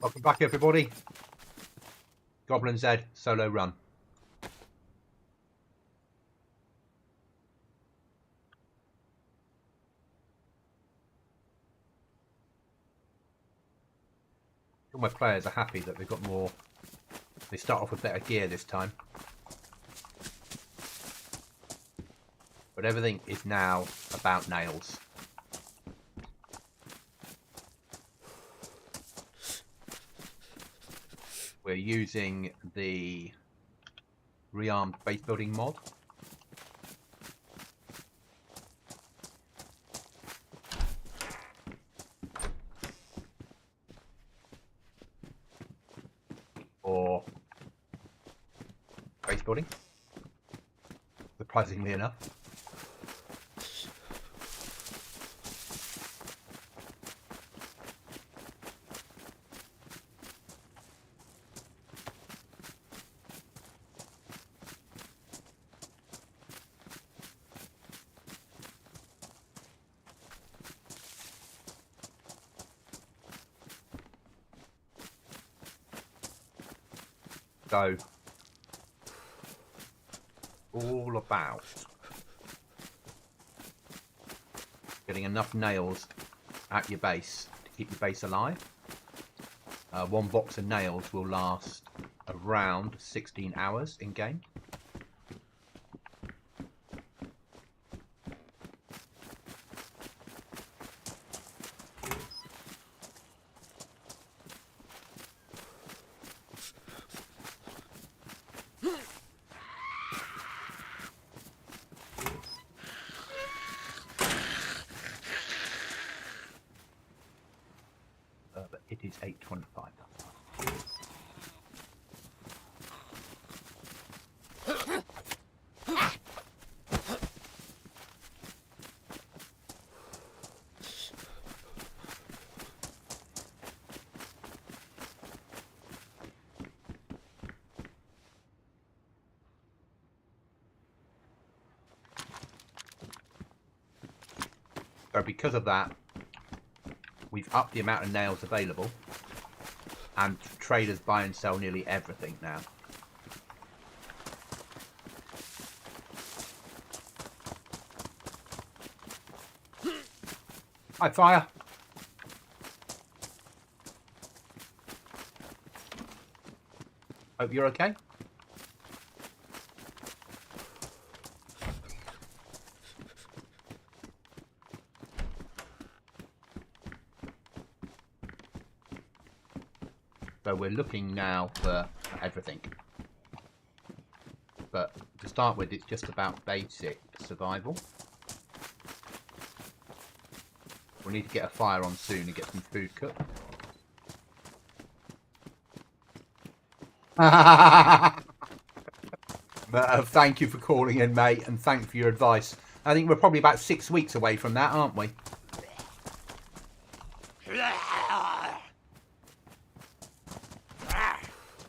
Welcome back, everybody. Goblin Z solo run. All my players are happy that they've got more. They start off with better gear this time. But everything is now about nails. We're using the rearmed base building mod. For base building, surprisingly enough. So, all about getting enough nails at your base to keep your base alive. One box of nails will last around 16 hours in game. But it is 8:25. So because of that, we've upped the amount of nails available, and traders buy and sell nearly everything now. Hi, fire. Hope you're okay. So we're looking now for everything. But to start with, it's just about basic survival. We'll need to get a fire on soon and get some food cooked. Thank you for calling in, mate, and thanks for your advice. I think we're probably about 6 weeks away from that, aren't we?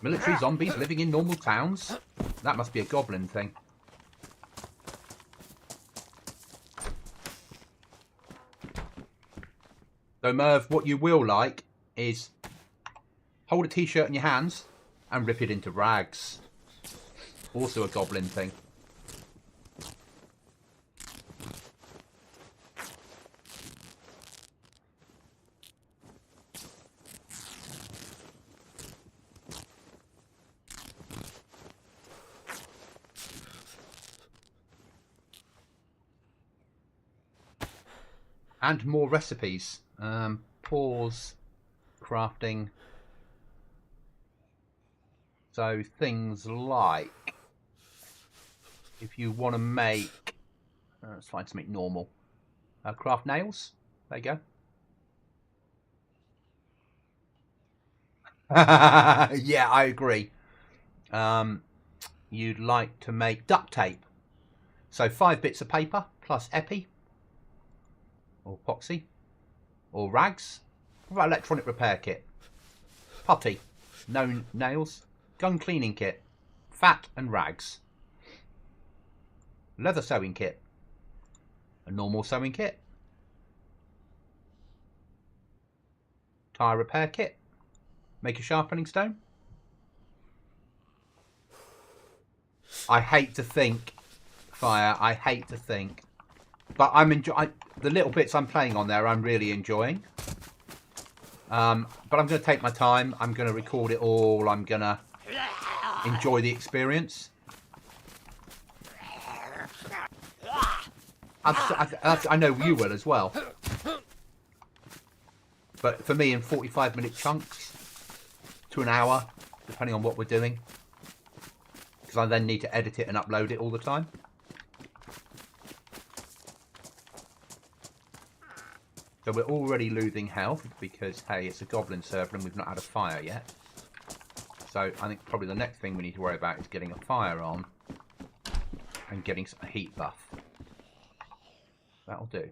Military zombies living in normal towns? That must be a goblin thing. So Merv, what you will like is hold a t-shirt in your hands and rip it into rags. Also a goblin thing. And more recipes. Pause crafting. So things like, if you want to make, let's find something normal. Craft nails. There you go. Yeah, I agree. You'd like to make duct tape. So 5 bits of paper plus epi. Or epoxy, or rags. What about electronic repair kit? Putty, no nails, gun cleaning kit, fat and rags. Leather sewing kit, a normal sewing kit, tyre repair kit, Make a sharpening stone. I hate to think, Fire. I hate to think, but I'm enjoying the little bits I'm playing on there. I'm really enjoying. But I'm going to take my time. I'm going to record it all. I'm going to enjoy the experience. I know you will as well. But for me, in 45-minute chunks to an hour, depending on what we're doing. Because I then need to edit it and upload it all the time. So we're already losing health because, hey, it's a Goblin server and we've not had a fire yet. So I think probably the next thing we need to worry about is getting a fire on and getting a heat buff. That'll do.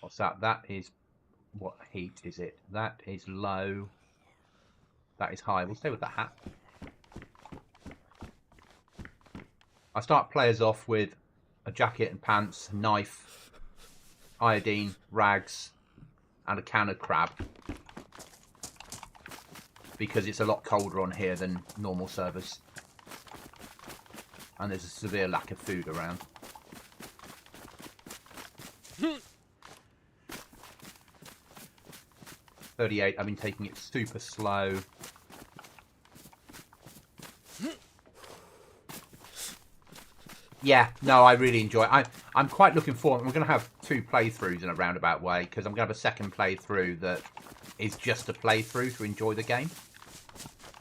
What's that? That is... What heat is it? That is low. That is high. We'll stay with the hat. I start players off with a jacket and pants, knife, iodine, rags, and a can of crab. Because it's a lot colder on here than normal servers. And there's a severe lack of food around. 38, I've been taking it super slow. Yeah, no, I really enjoy it. I'm quite looking forward. We're going to have 2 playthroughs in a roundabout way, because I'm going to have a second playthrough that is just a playthrough to enjoy the game.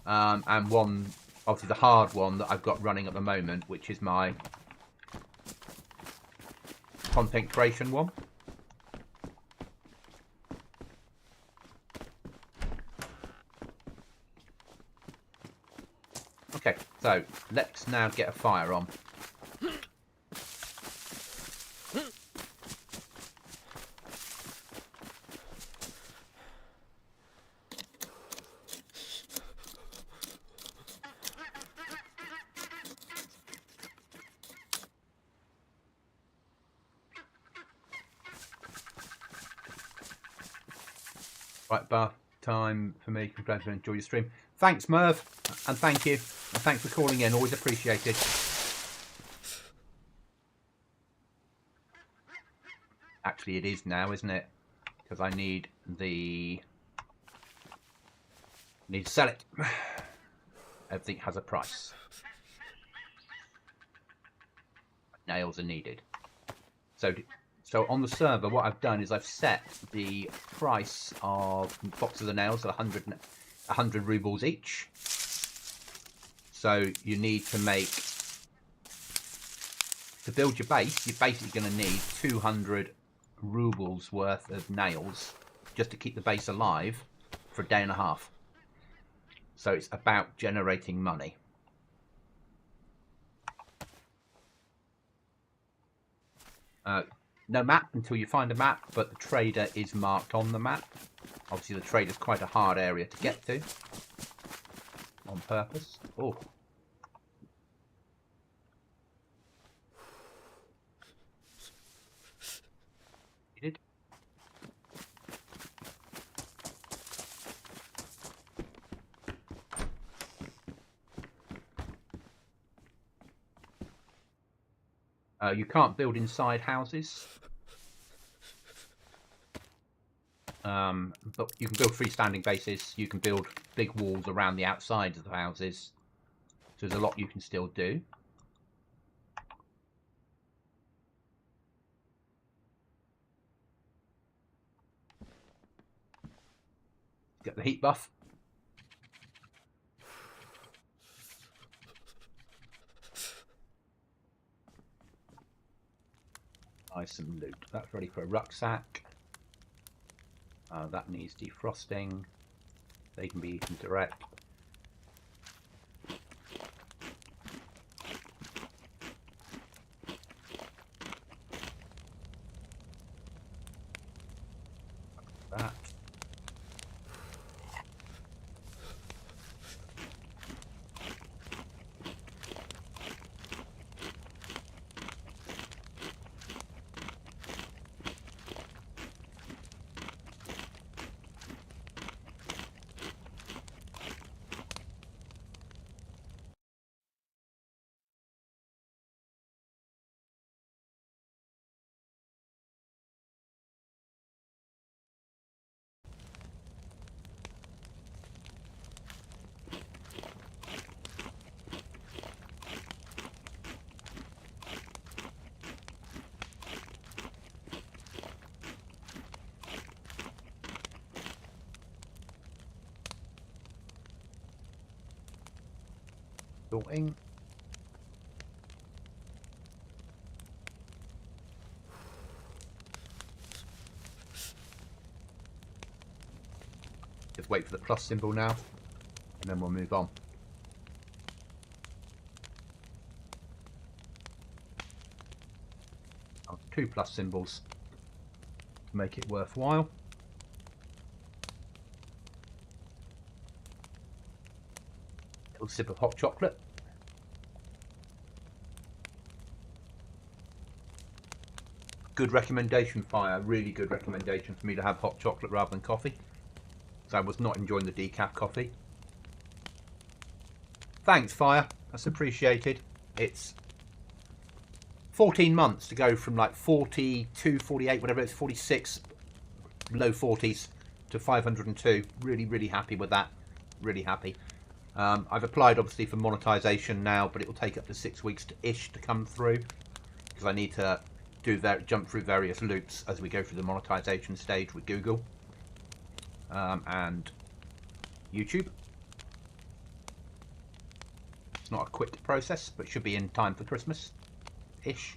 And one, obviously the hard one that I've got running at the moment, which is my content creation one. Okay, so let's now get a fire on. Right, bath time for me. I'm glad to enjoy your stream. Thanks, Merv, and thank you. And thanks for calling in. Always appreciated. Actually, it is now, isn't it? Because I need the... Need to sell it. Everything has a price. Nails are needed. So on the server, what I've done is I've set the price of boxes of nails at 100 rubles each. So you need to make, to build your base, you're basically going to need 200 rubles worth of nails just to keep the base alive for a day and a half. So it's about generating money. No map until you find a map, but the trader is marked on the map. Obviously the trader is quite a hard area to get to. On purpose. Oh. Needed. You can't build inside houses. But you can build freestanding bases. You can build big walls around the outsides of the houses. So there's a lot you can still do. Get the heat buff. Buy some loot. That's ready for a rucksack. That needs defrosting. They can be eaten direct. That. Building. Just wait for the plus symbol now, and then we'll move on. Oh, 2 plus symbols to make it worthwhile. Little sip of hot chocolate. Good recommendation, Fire. Really good recommendation for me to have hot chocolate rather than coffee. So I was not enjoying the decaf coffee. Thanks, Fire. That's appreciated. It's 14 months to go from like 42, 48, whatever it's, 46, low 40s to 502. Really, really happy with that. Really happy. I've applied obviously for monetization now, but it will take up to 6 weeks ish to come through because I need to jump through various loops as we go through the monetization stage with Google and YouTube. It's not a quick process, but should be in time for Christmas ish.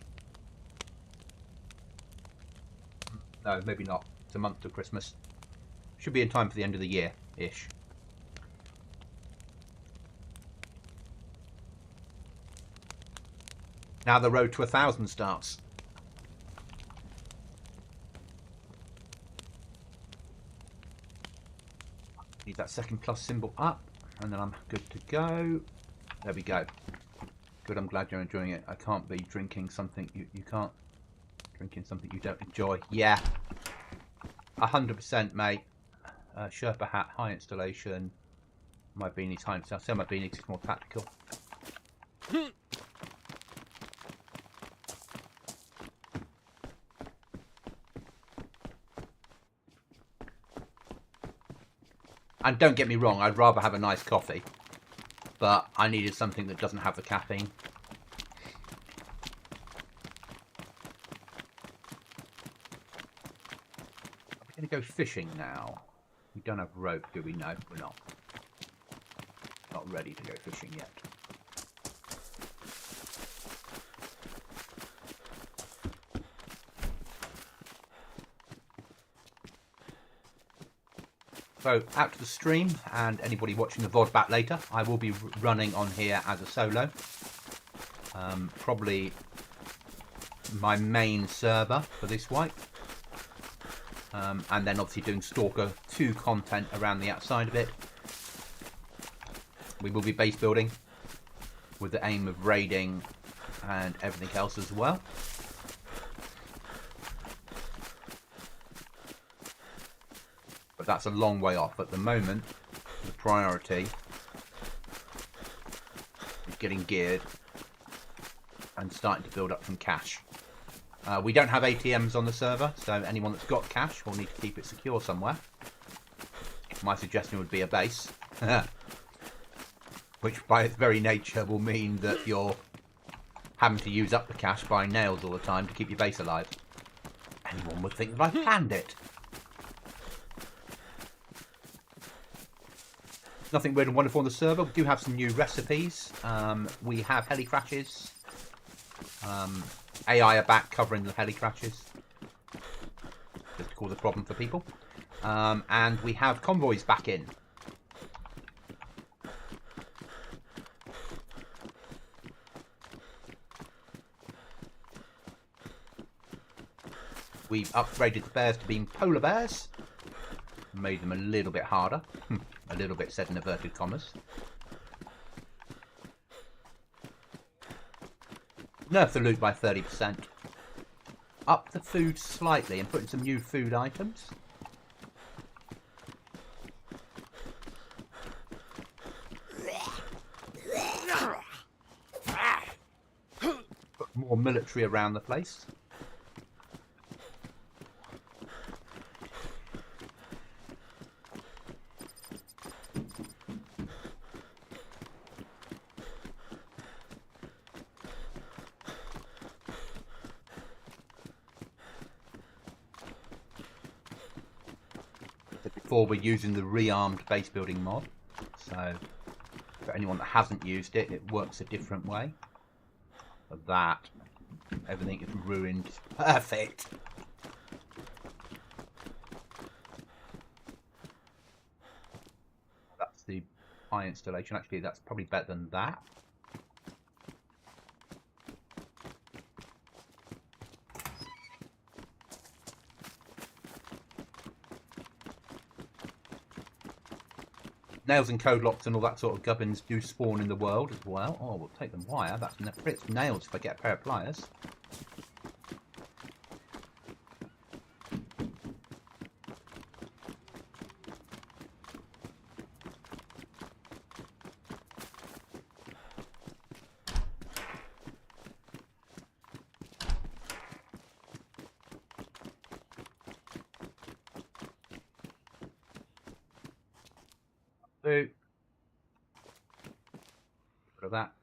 No, maybe not. It's a month to Christmas. Should be in time for the end of the year ish. Now the road to 1,000 starts. Need that second plus symbol up, and then I'm good to go. There we go. Good, I'm glad you're enjoying it. I can't be drinking something you can't. Drinking something you don't enjoy. Yeah. 100%, mate. Sherpa hat, high installation. My beanie's high installation. I'll say my beanie's more tactical. And don't get me wrong, I'd rather have a nice coffee, but I needed something that doesn't have the caffeine. Are we going to go fishing now? We don't have rope, do we? No, we're not. Not ready to go fishing yet. So out to the stream, and anybody watching the VOD back later, I will be running on here as a solo. Probably my main server for this wipe. And then obviously doing Stalker 2 content around the outside of it. We will be base building with the aim of raiding and everything else as well. But that's a long way off. At the moment, the priority is getting geared and starting to build up some cash. We don't have ATMs on the server, so anyone that's got cash will need to keep it secure somewhere. My suggestion would be a base, which by its very nature will mean that you're having to use up the cash buying nails all the time to keep your base alive. Anyone would think that I planned it. Nothing weird and wonderful on the server. We do have some new recipes. We have heli crashes. AI are back covering the heli crashes, just to cause a problem for people. And we have convoys back in. We've upgraded the bears to being polar bears. Made them a little bit harder. A little bit said in inverted commas. Nerf the loot by 30%. Up the food slightly and put in some new food items. Put more military around the place. Before we're using the rearmed base building mod, so For anyone that hasn't used it, it works a different way. For that, everything is ruined. Perfect. That's the pie installation. Actually, that's probably better than that. Nails and code locks and all that sort of gubbins do spawn in the world as well. Oh, we'll take them wire. That's Fritz nails if I get a pair of pliers. Rid of that.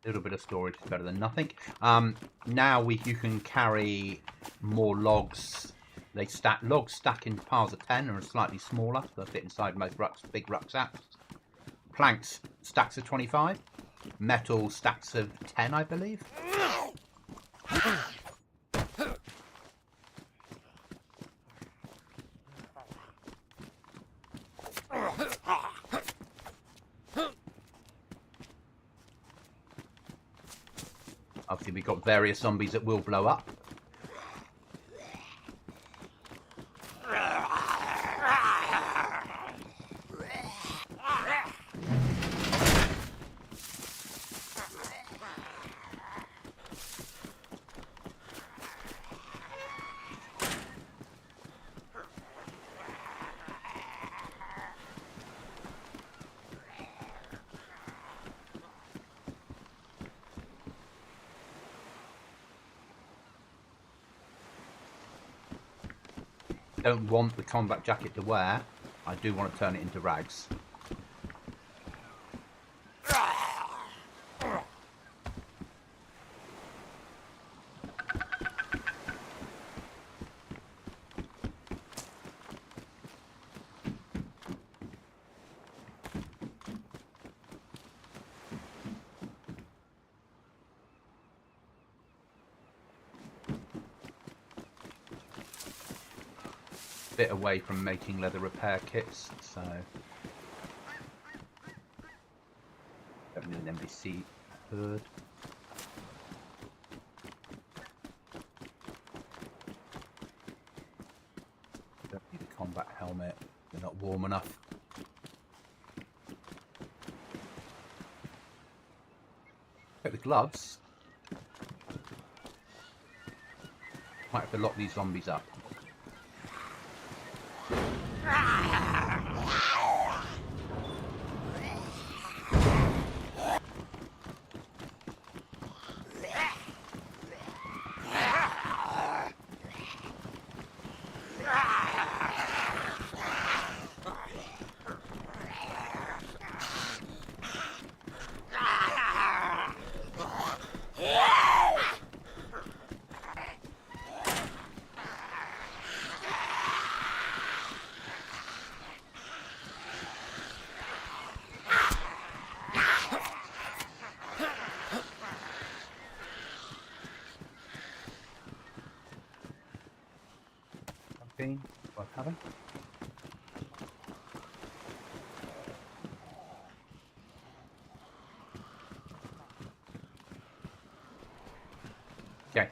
A little bit of storage is better than nothing. Now you can carry more logs. Logs stack in piles of 10 and are slightly smaller, so they fit inside most big rucksacks. Planks, stacks of 25. Metal, stacks of 10, I believe. Obviously, we've got various zombies that will blow up. I don't want the combat jacket to wear. I do want to turn it into rags. Bit away from making leather repair kits, so don't need an NBC hood. Don't need a combat helmet, they're not warm enough. Get the gloves. Might have to lock these zombies up. Worth having. Okay,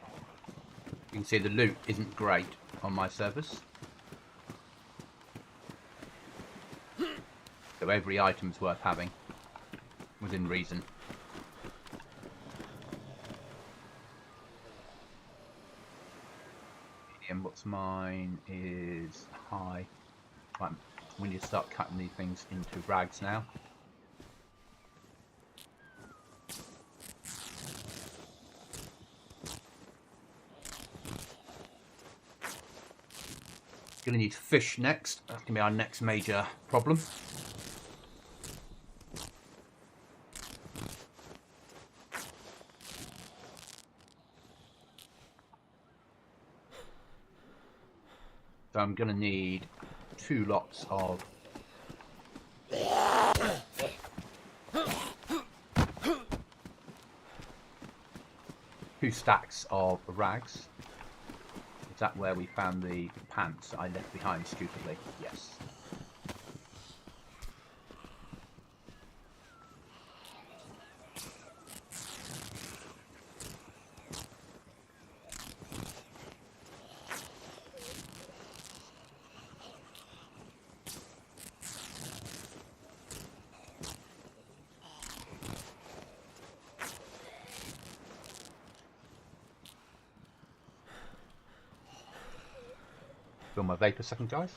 you can see the loot isn't great on my servers, so every item's worth having within reason. What's mine is high. Right, we need to start cutting these things into rags now. Gonna need fish next. That's gonna be our next major problem. So I'm going to need 2 lots of... 2 stacks of rags. Is that where we found the pants that I left behind stupidly? Yes. Fill my vape a second, guys.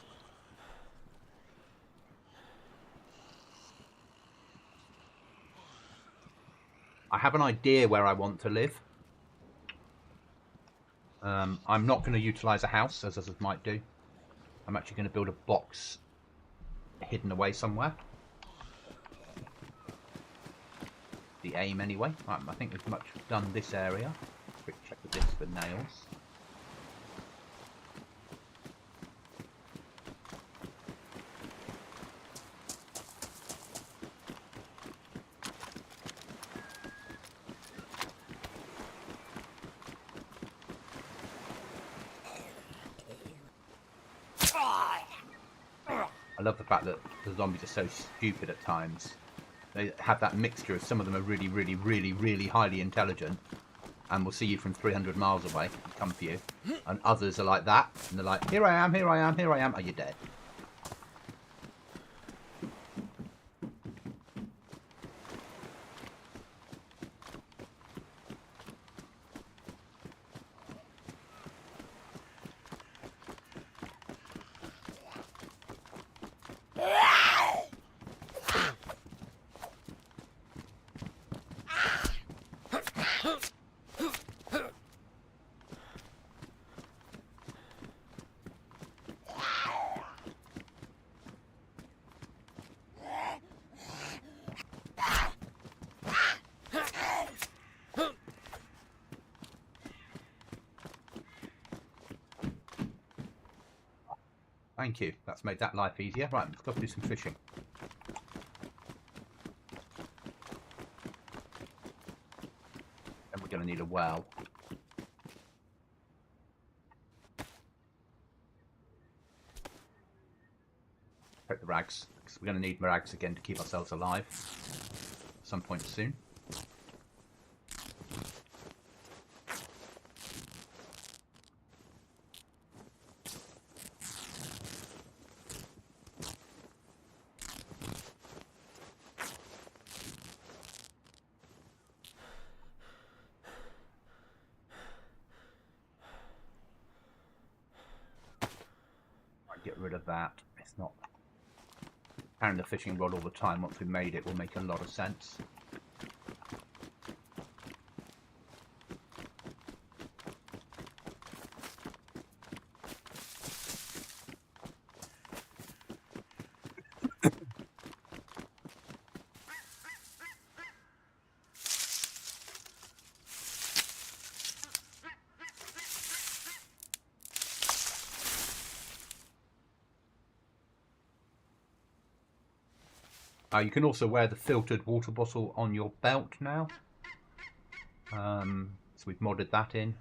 I have an idea where I want to live. I'm not going to utilise a house, as others might do. I'm actually going to build a box hidden away somewhere. The aim, anyway. Right, I think we've much done this area. Quick check with this for nails. I love the fact that the zombies are so stupid at times. They have that mixture of some of them are really, really, really, really highly intelligent and will see you from 300 miles away and come for you. And others are like that, and they're like, here I am, here I am, here I am. Are you dead? Thank you. That's made that life easier. Right, let's go do some fishing. And we're going to need a well. Take the rags, because we're going to need rags again to keep ourselves alive at some point soon. Get rid of that. It's not carrying the fishing rod all the time. Once we've made it, will make a lot of sense. You can also wear the filtered water bottle on your belt now. So we've modded that in.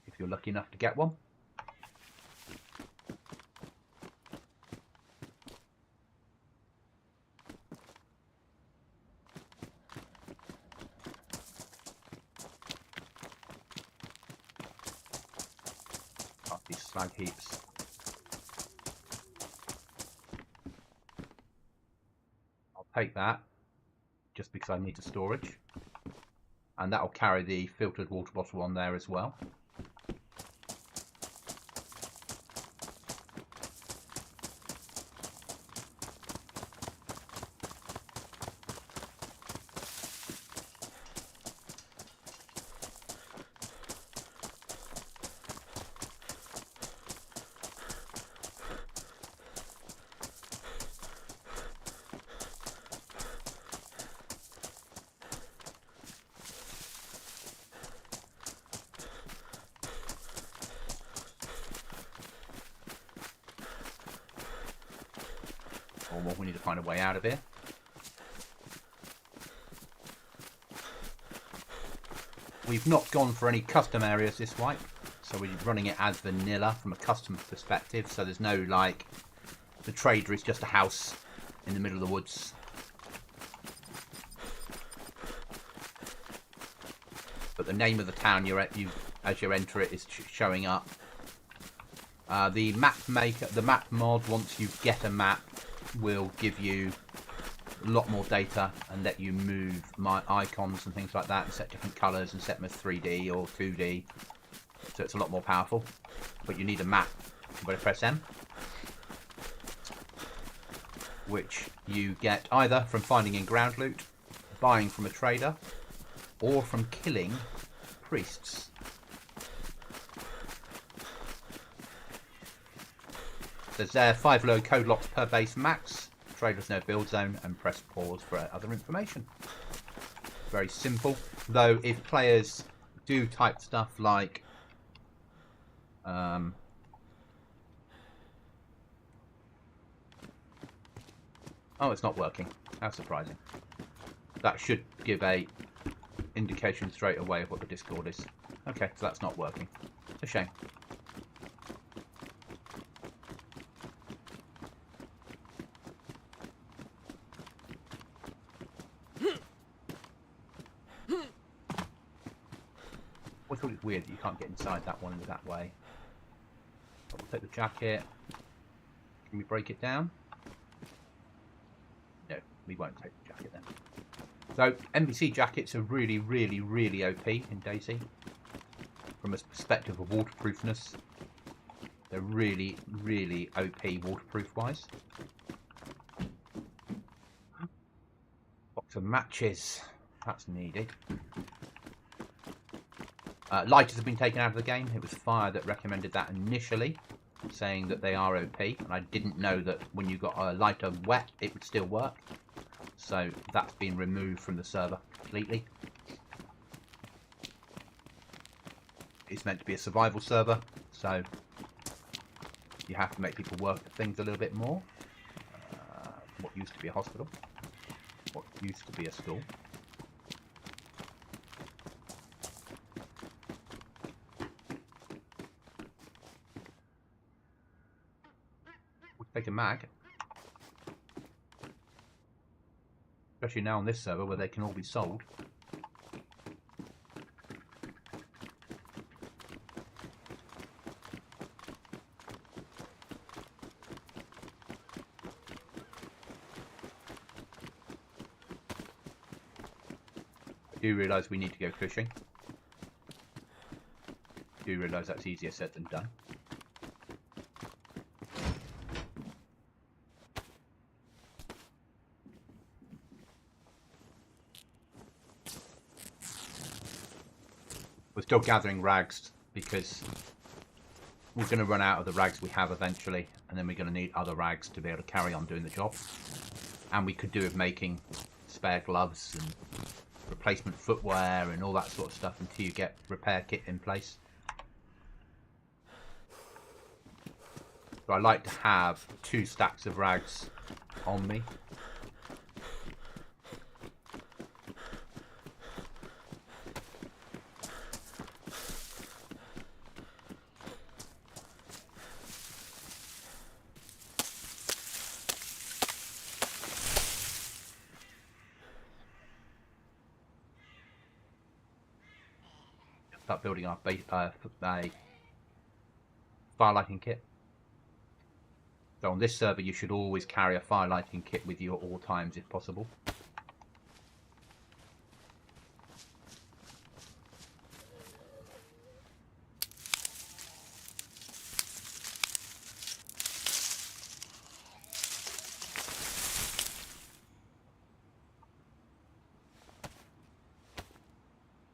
If you're lucky enough to get one. These slag heaps. Take that just because I need the storage, and that'll carry the filtered water bottle on there as well. Or well, we need to find a way out of here. We've not gone for any custom areas this wipe, so we're running it as vanilla from a custom perspective. So there's no like, the trader is just a house in the middle of the woods. But the name of the town as you enter it is showing up. The map maker, the map mod, once you get a map, will give you a lot more data and let you move my icons and things like that and set different colours and set them as 3D or 2D. So it's a lot more powerful. But you need a map. You better press M, which you get either from finding in ground loot, buying from a trader, or from killing priests. There's there 5 low code locks per base max. Traders no build zone, and press pause for other information. Very simple. Though if players do type stuff like oh, it's not working. How surprising. That should give a indication straight away of what the Discord is. Okay, so that's not working. It's a shame. I thought it's weird that you can't get inside that one that way. But we'll take the jacket. Can we break it down? No, we won't take the jacket then. So NPC jackets are really, really, really OP in Dayz. From a perspective of waterproofness, they're really, really OP waterproof wise. Box of matches, that's needed. Lighters have been taken out of the game. It was Fire that recommended that initially, saying that they are OP, and I didn't know that when you got a lighter wet it would still work. So that's been removed from the server completely. It's meant to be a survival server, so you have to make people work at things a little bit more. What used to be a hospital, what used to be a school. We'll take a mag. Especially now on this server where they can all be sold. I do realise we need to go fishing. I do realise that's easier said than done. We're still gathering rags because we're going to run out of the rags we have eventually, and then we're going to need other rags to be able to carry on doing the job. And we could do with making spare gloves and replacement footwear and all that sort of stuff until you get repair kit in place. So I like to have 2 stacks of rags on me. Start building our base, firelighting kit. So on this server you should always carry a firelighting kit with you at all times if possible.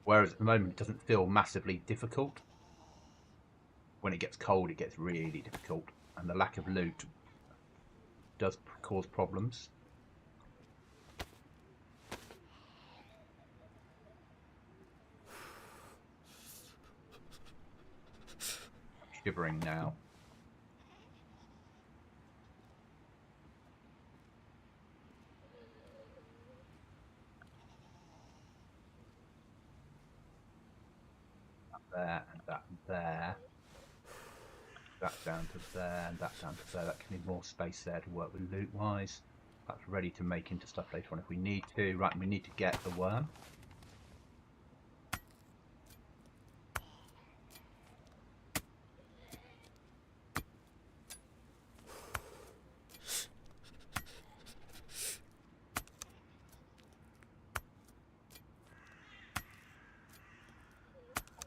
Whereas at the moment it doesn't feel massively difficult. When it gets cold it gets really difficult, and the lack of loot does cause problems. I'm shivering now. there, and that there. That down to there, and that down to there. That can need more space there to work with loot-wise. That's ready to make into stuff later on if we need to. Right, we need to get the worm.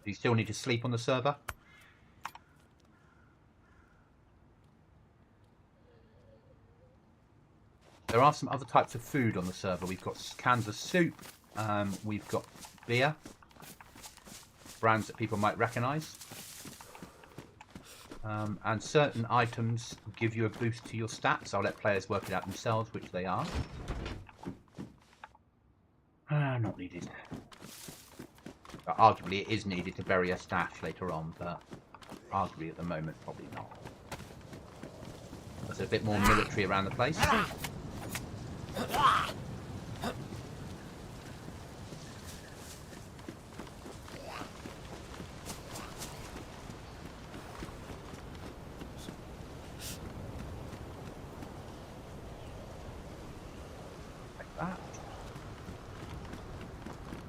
Do you still need to sleep on the server? There are some other types of food on the server. We've got cans of soup. We've got beer. Brands that people might recognise. And certain items give you a boost to your stats. I'll let players work it out themselves, which they are. Not needed. But arguably it is needed to bury a stash later on, but arguably at the moment probably not. There's a bit more military around the place.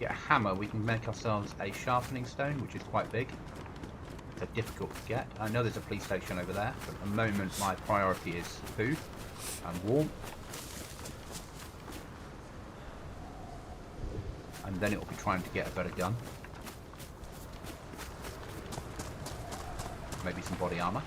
Get a hammer, we can make ourselves a sharpening stone, which is quite big. They're difficult to get. I know there's a police station over there, but at the moment my priority is food and warmth. And then it will be trying to get a better gun. Maybe some body armor.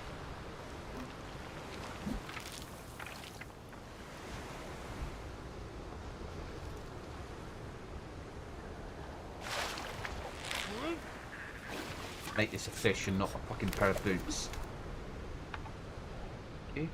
Make this a fish and not a fucking pair of boots. Okay.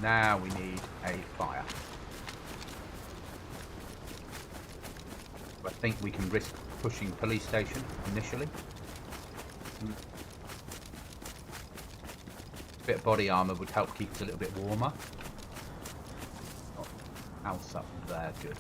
Now we need a fire. I think we can risk pushing police station initially. A bit of body armor would help keep us a little bit warmer. House up there, good.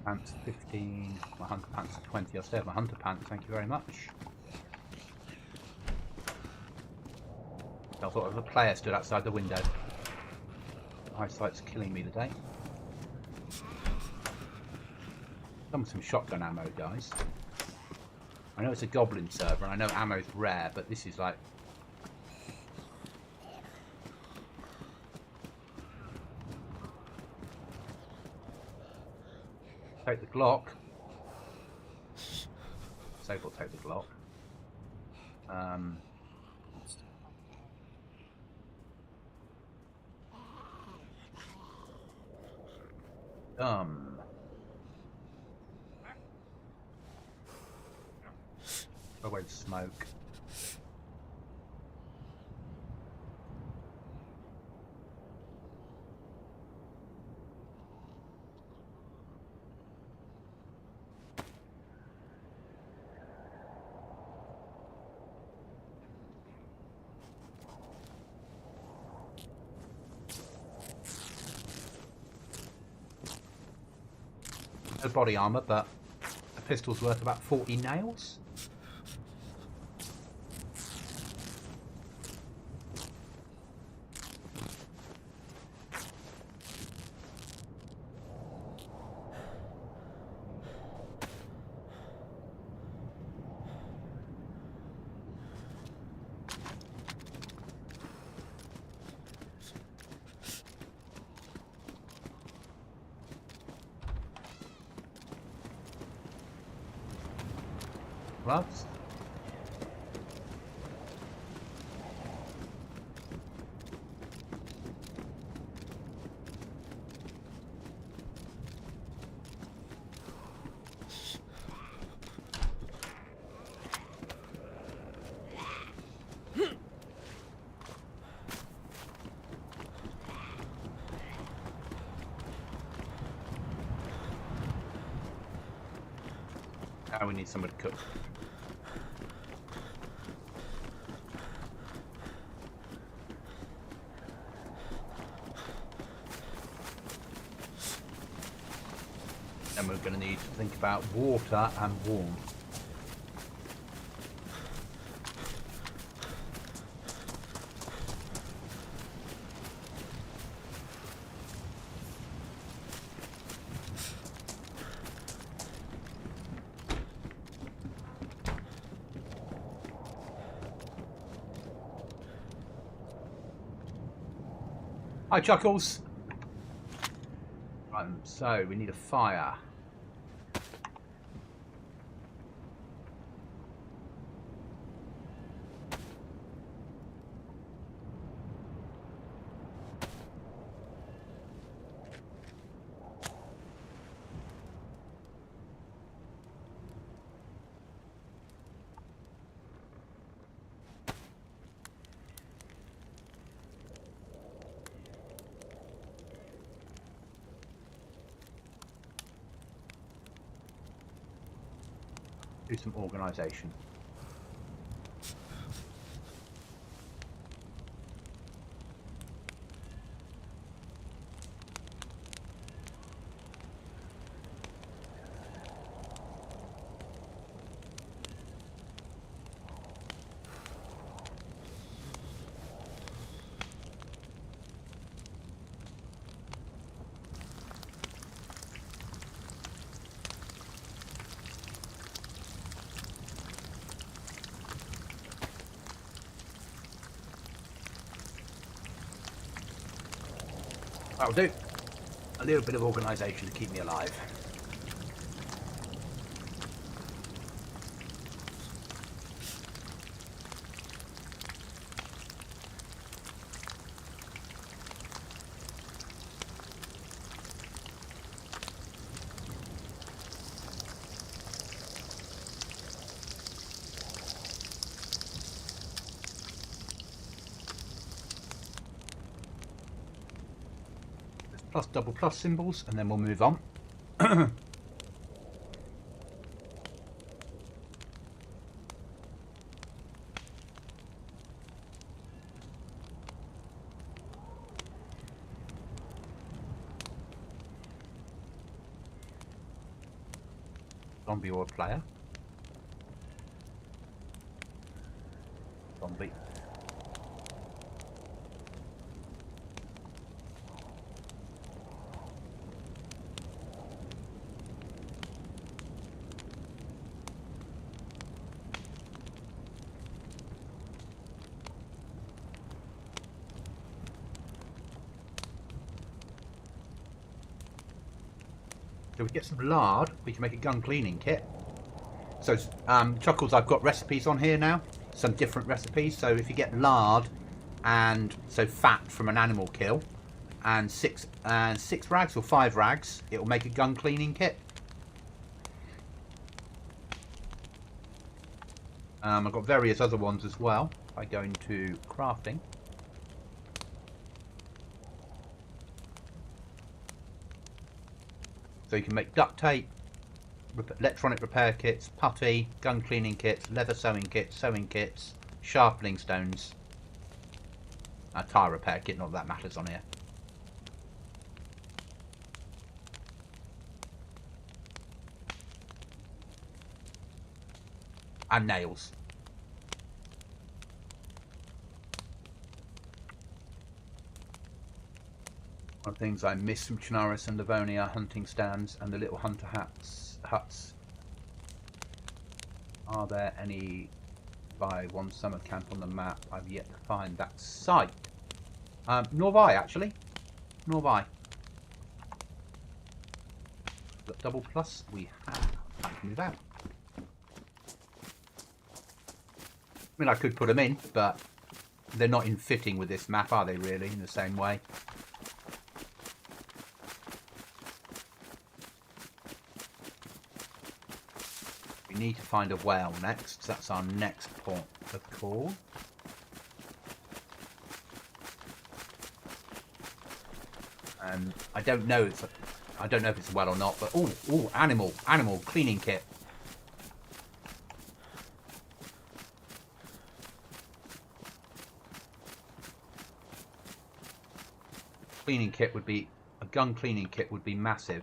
Pants 15, my hunter pants 20. I'll stay with my hunter pants, thank you very much. I thought of a player stood outside the window. Eyesight's killing me today. Done with some shotgun ammo, guys. I know it's a Goblin server and I know ammo's rare, but this is like... Take the Glock. So we'll take the Glock. Away the smoke. No body armor, but a pistol's worth about 40 nails. Gloves. Now we need somebody to cook. Then we're going to need to think about water and warmth. Hi, Chuckles. Right, so we need a fire. Do some organisation. That'll do. A little bit of organisation to keep me alive. Plus double plus symbols, and then we'll move on. Zombie or a player? Zombie. So we get some lard, we can make a gun cleaning kit. So Chuckles, I've got recipes on here now, some different recipes. So if you get lard and so fat from an animal kill and six rags or 5 rags, it will make a gun cleaning kit. I've got various other ones as well. If I go into crafting. So you can make duct tape, electronic repair kits, putty, gun cleaning kits, leather sewing kits, sharpening stones, a tyre repair kit, not that matters on here. And nails. One of the things I miss from Chernarus and Livonia, hunting stands and the little hunter huts. Are there any by one summer camp on the map? I've yet to find that site. Nor have I, actually. Nor have I. Got double plus? We have. Time to move out. mean, I could put them in, but they're not in fitting with this map, are they, really, in the same way? We need to find a well next. That's our next port of call. And I don't know if it's a well or not, but oh, animal cleaning kit. Cleaning kit would be a gun cleaning kit would be massive.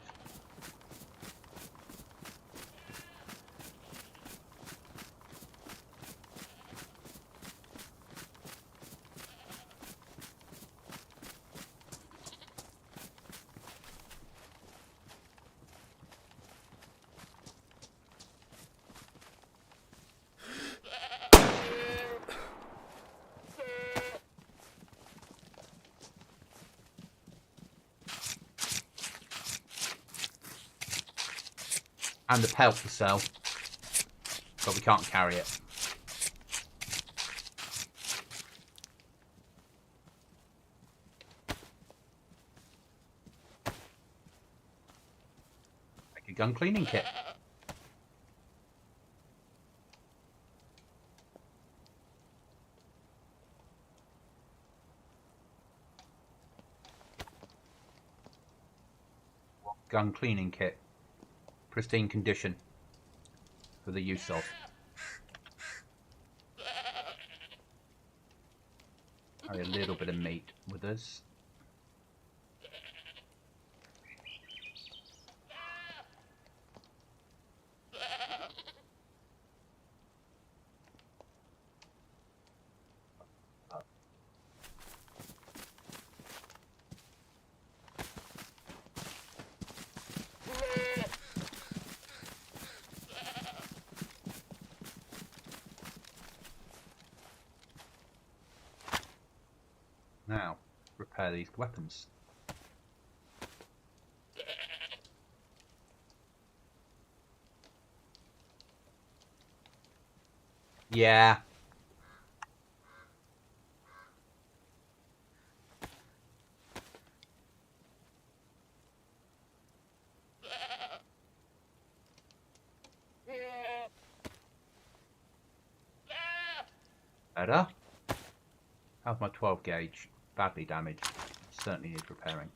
And the pelt to sell, but we can't carry it. Make a gun cleaning kit. Gun cleaning kit. Pristine condition for the use of. Carry a little bit of meat with us. Now, repair these weapons. Yeah. Better. How's my 12 gauge? Badly damaged. Certainly needs repairing.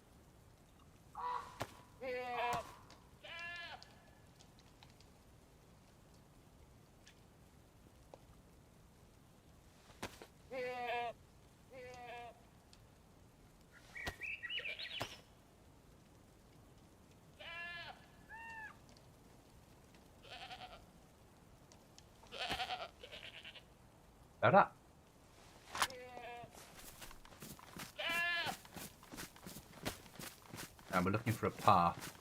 Better. And we're looking for a path.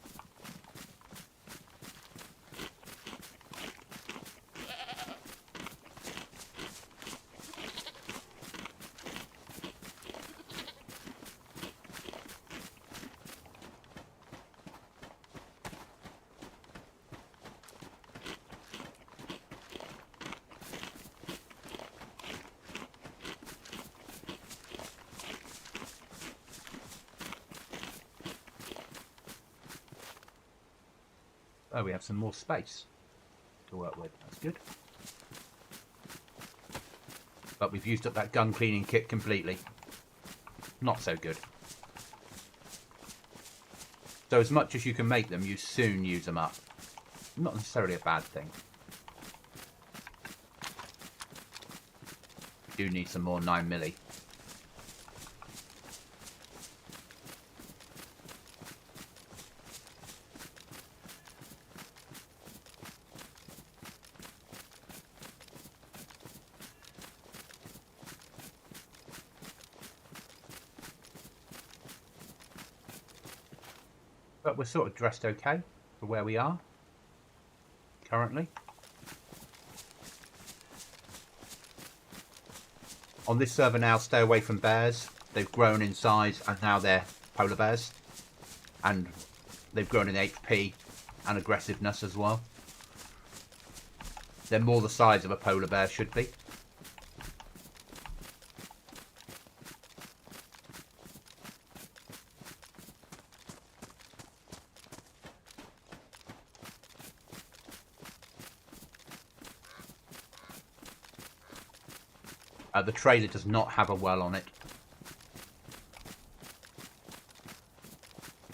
Oh, we have some more space to work with. That's good. But we've used up that gun cleaning kit completely. Not so good. So as much as you can make them, you soon use them up. Not necessarily a bad thing. You do need some more 9mm. But we're sort of dressed okay for where we are currently. On this server now, stay away from bears. They've grown in size and now they're polar bears. And they've grown in HP and aggressiveness as well. They're more the size of a polar bear should be. The trader does not have a well on it.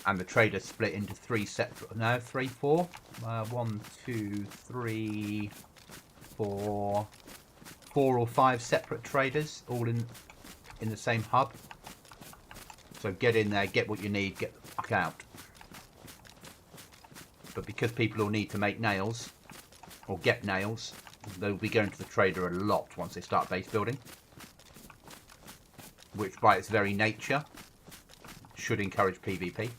And the trader split into 3 separate... No, 3, 4. 1, 2, 3, 4... 4 or 5 separate traders, all in the same hub. So get in there, get what you need, get the fuck out. But because people will need to make nails, or get nails, they'll be going to the trader a lot once they start base building. Which by its very nature should encourage PvP.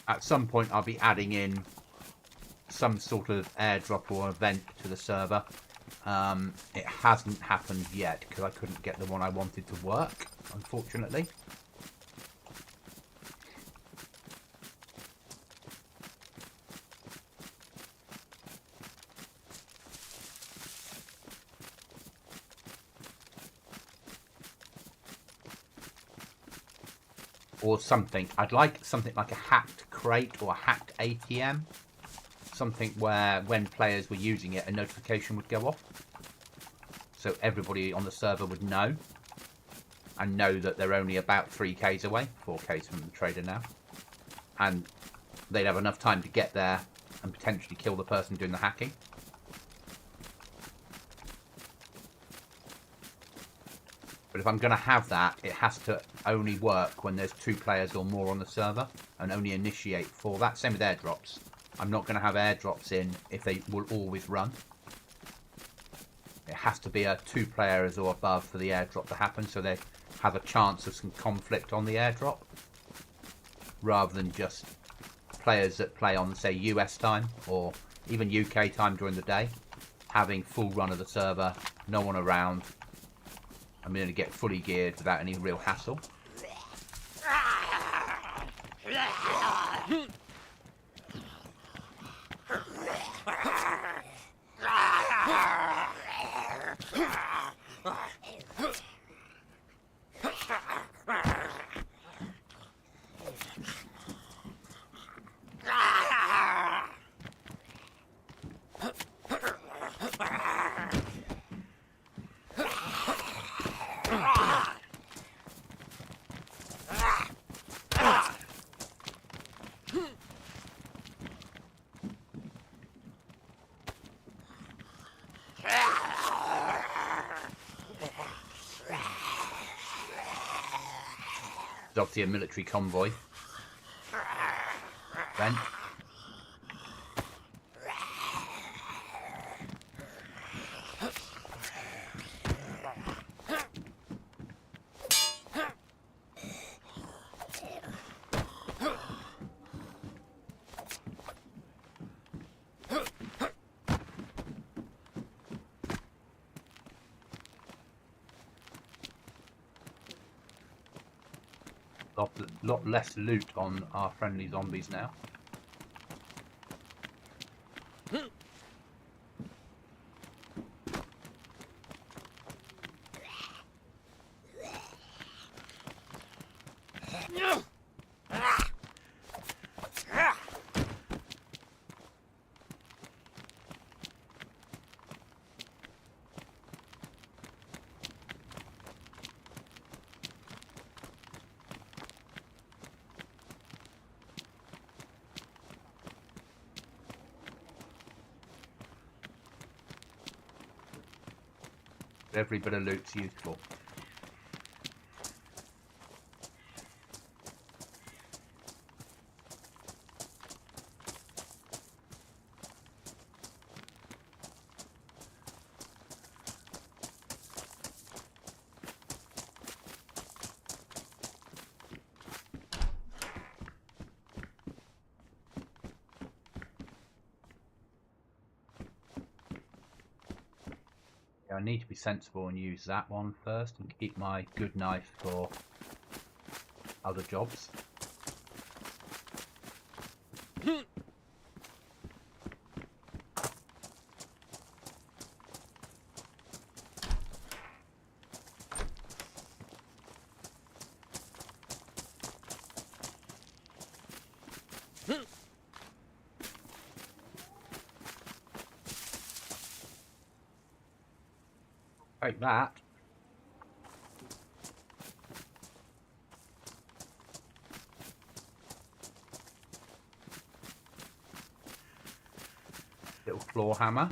At some point I'll be adding in some sort of airdrop or event to the server. It hasn't happened yet because I couldn't get the one I wanted to work, unfortunately. Or something. I'd like something like a hacked crate or a hacked ATM. Something where when players were using it, a notification would go off. So everybody on the server would know. And know that they're only about 3Ks away. 4Ks from the trader now. And they'd have enough time to get there and potentially kill the person doing the hacking. But if I'm going to have that, it has to only work when there's 2 players or more on the server and only initiate for that. Same with airdrops. I'm not going to have airdrops in if they will always run. It has to be a 2 players or above for the airdrop to happen, so they have a chance of some conflict on the airdrop. Rather than just players that play on, say, US time or even UK time during the day. Having full run of the server, no one around. I'm going to get fully geared without any real hassle. Obviously a military convoy. Vent. Lot less loot on our friendly zombies now. Every bit of loot's useful. I need to be sensible and use that one first and keep my good knife for other jobs. Take that. Little claw hammer.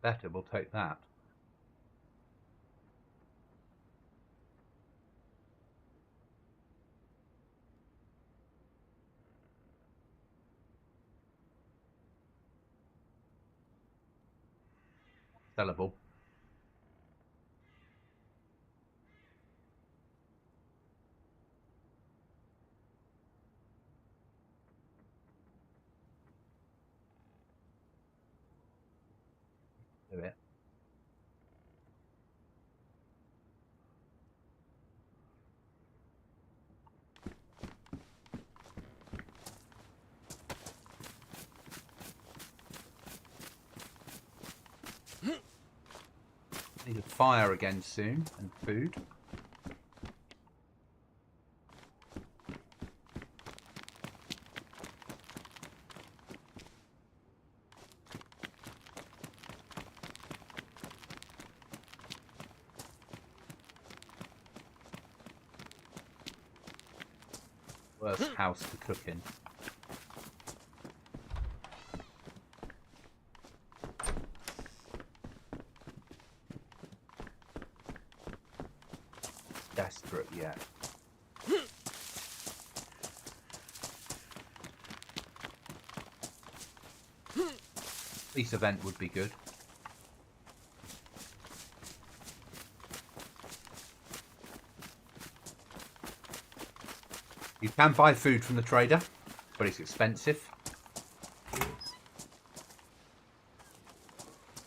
Better, we'll take that. Sellable. Do it. Need a fire again soon, and food. Worst house to cook in. Desperate yet. Police event would be good. You can buy food from the trader, but it's expensive.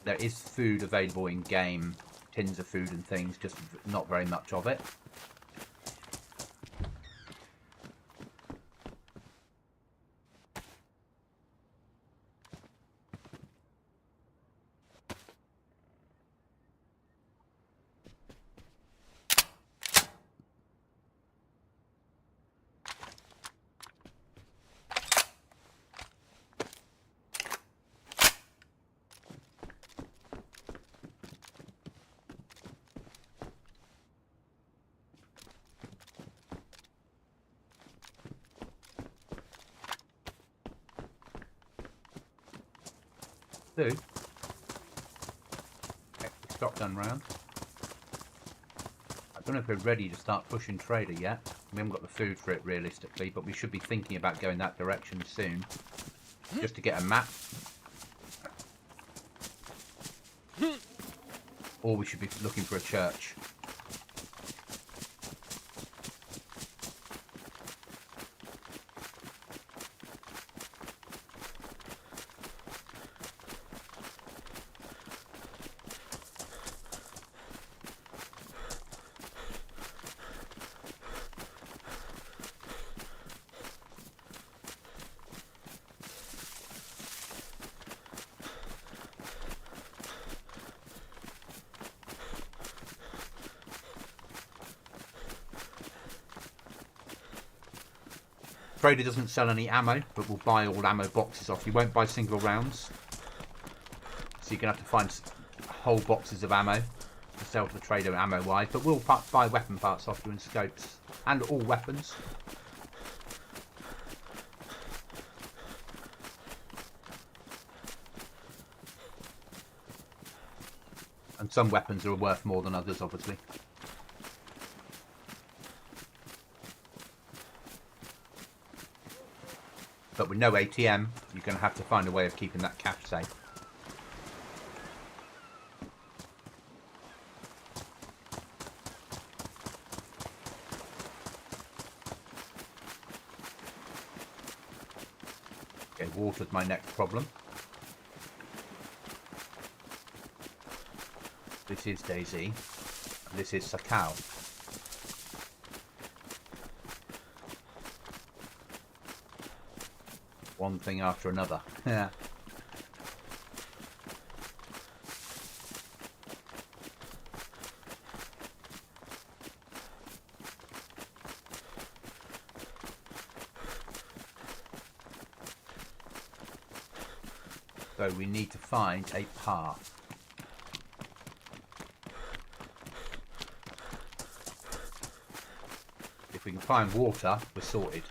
There is food available in game, tins of food and things, just not very much of it. Do. Extra shotgun round. I don't know if we're ready to start pushing trader yet. We haven't got the food for it realistically, but we should be thinking about going that direction soon. Just to get a map. Or we should be looking for a church. Trader doesn't sell any ammo, but will buy all ammo boxes off. You won't buy single rounds. So you're going to have to find whole boxes of ammo to sell to the trader ammo-wise. But we'll buy weapon parts off you and scopes. And all weapons. And some weapons are worth more than others, obviously. But with no ATM, you're going to have to find a way of keeping that cash safe. Okay, water's my next problem. This is Dayz. And this is Sakao. One thing after another. Yeah. So we need to find a path. If we can find water, we're sorted.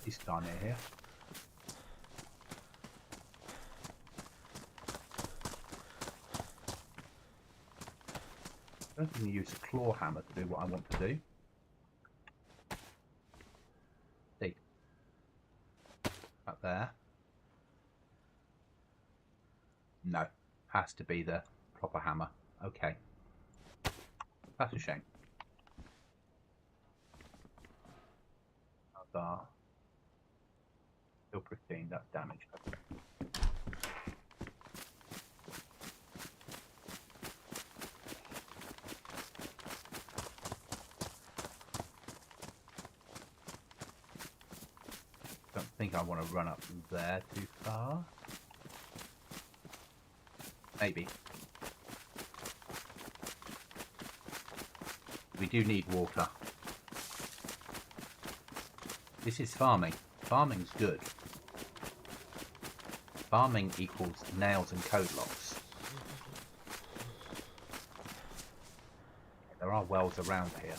He's down here. I don't think you use a claw hammer to do what I want to do. See. Up there. No. Has to be the proper hammer. Okay. That's a shame. Still pristine, that's damaged. Okay. Don't think I want to run up there too far. Maybe. We do need water. This is farming. Farming's good. Farming equals nails and code locks. There are wells around here.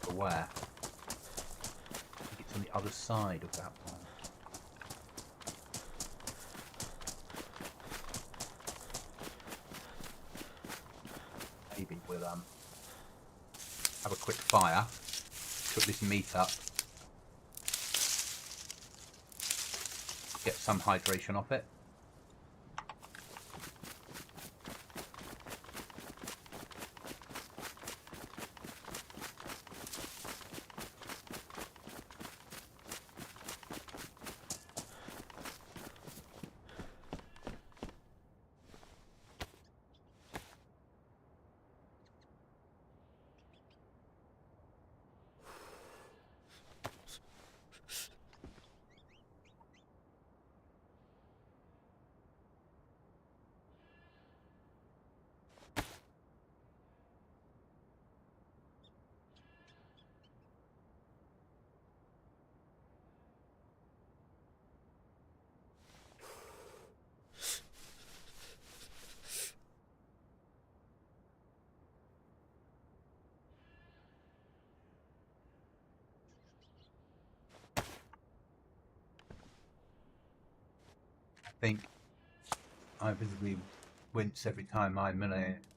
But where? I think it's on the other side of that one. Maybe we'll have a quick fire, cook this meat up, get some hydration off it. I think I visibly wince every time I'm in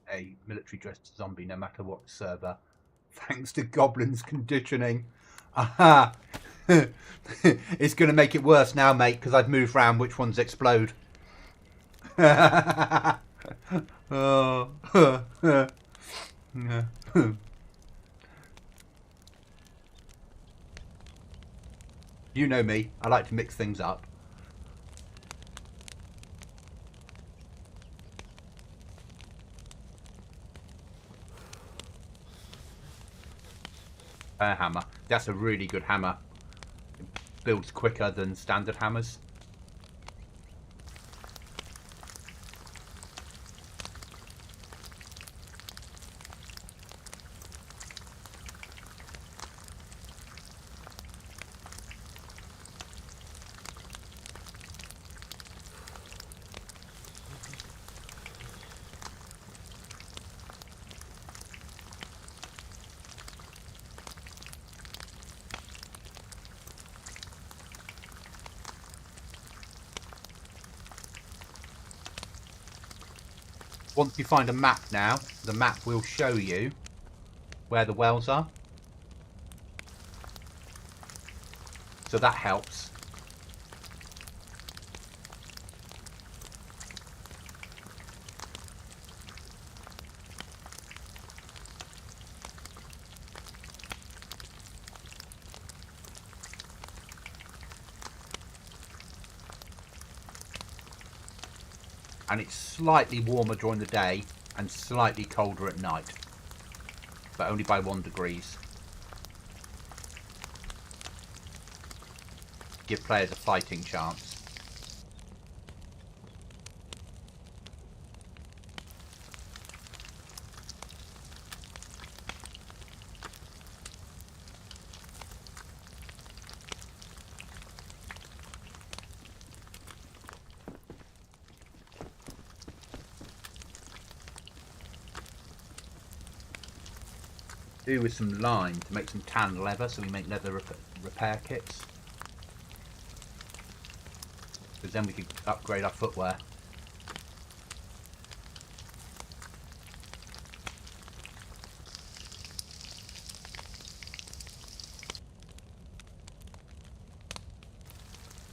a military dressed zombie, no matter what server, thanks to Goblin's conditioning. Aha! It's going to make it worse now, mate, because I've moved round which ones explode. Oh. You know me, I like to mix things up. Hammer. That's a really good hammer. It builds quicker than standard hammers. Once you find a map now, the map will show you where the wells are. So that helps. and it's slightly warmer during the day and slightly colder at night, but only by 1 degree. Give players a fighting chance. Do with some lime to make some tan leather, so we make leather repair kits. Because then we can upgrade our footwear.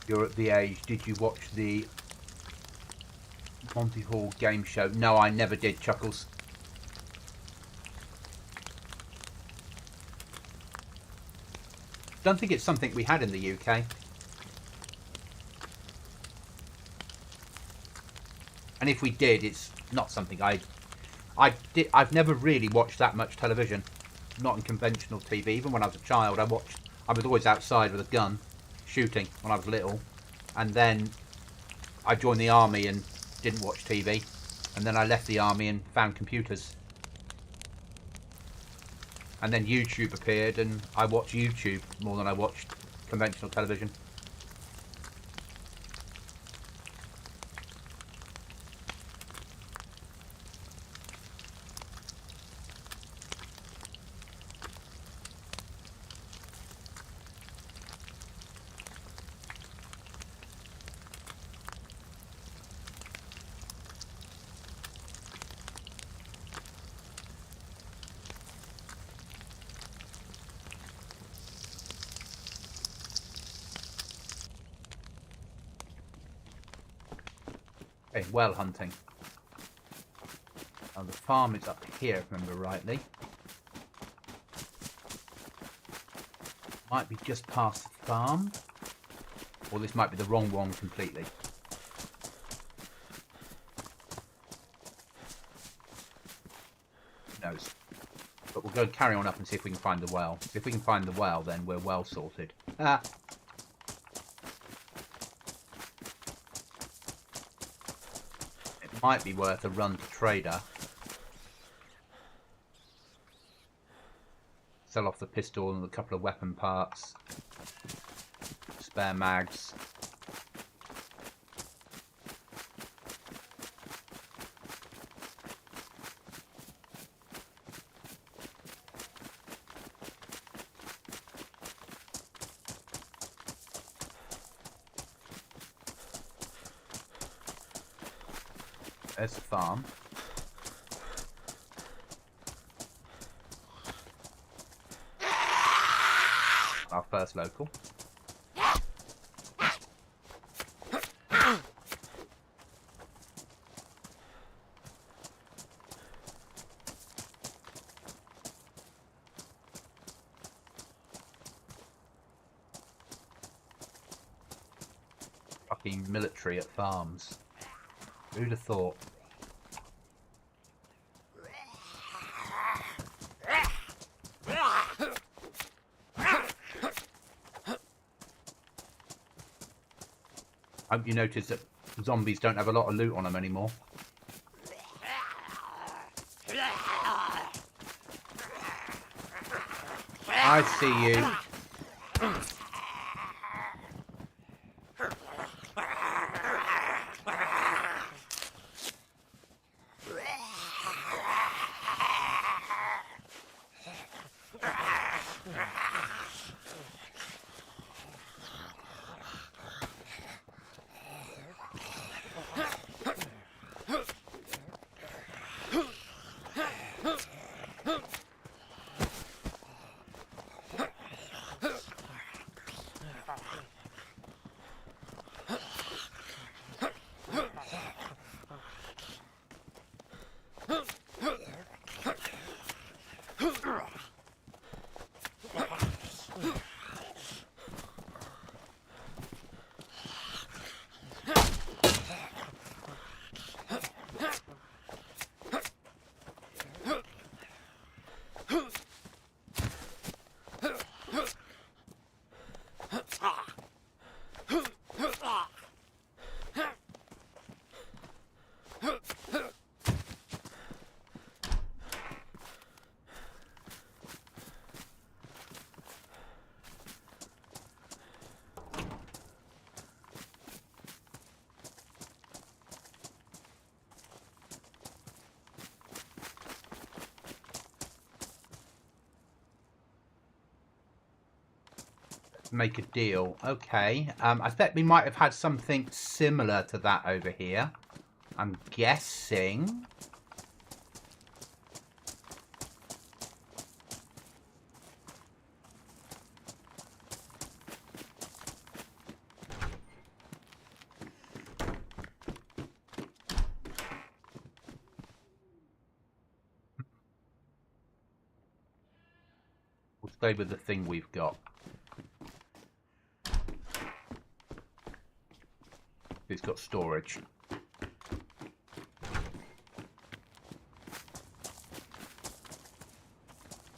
You're at the age, did you watch the Monty Hall game show? No, I never did, Chuckles. Don't think it's something we had in the UK. And if we did, it's not something I've never really watched that much television. Not in conventional TV. Even when I was a child, I was always outside with a gun, shooting when I was little. And then I joined the army and didn't watch TV. And then I left the army and found computers. And then YouTube appeared, and I watched YouTube more than I watched conventional television. Okay, well hunting. Now the farm is up here, if I remember rightly. Might be just past the farm. Or this might be the wrong one completely. Who knows? But we'll go carry on up and see if we can find the well. If we can find the well, then we're well sorted. Ah! Might be worth a run to Trader. Sell off the pistol and a couple of weapon parts. Spare mags. There's the farm. Our first local. Fucking military at farms. Who'd have thought? I hope you notice that zombies don't have a lot of loot on them anymore. I see you. make a deal. Okay. I bet we might have had something similar to that over here. I'm guessing. We'll stay with the thing we've got. It's got storage.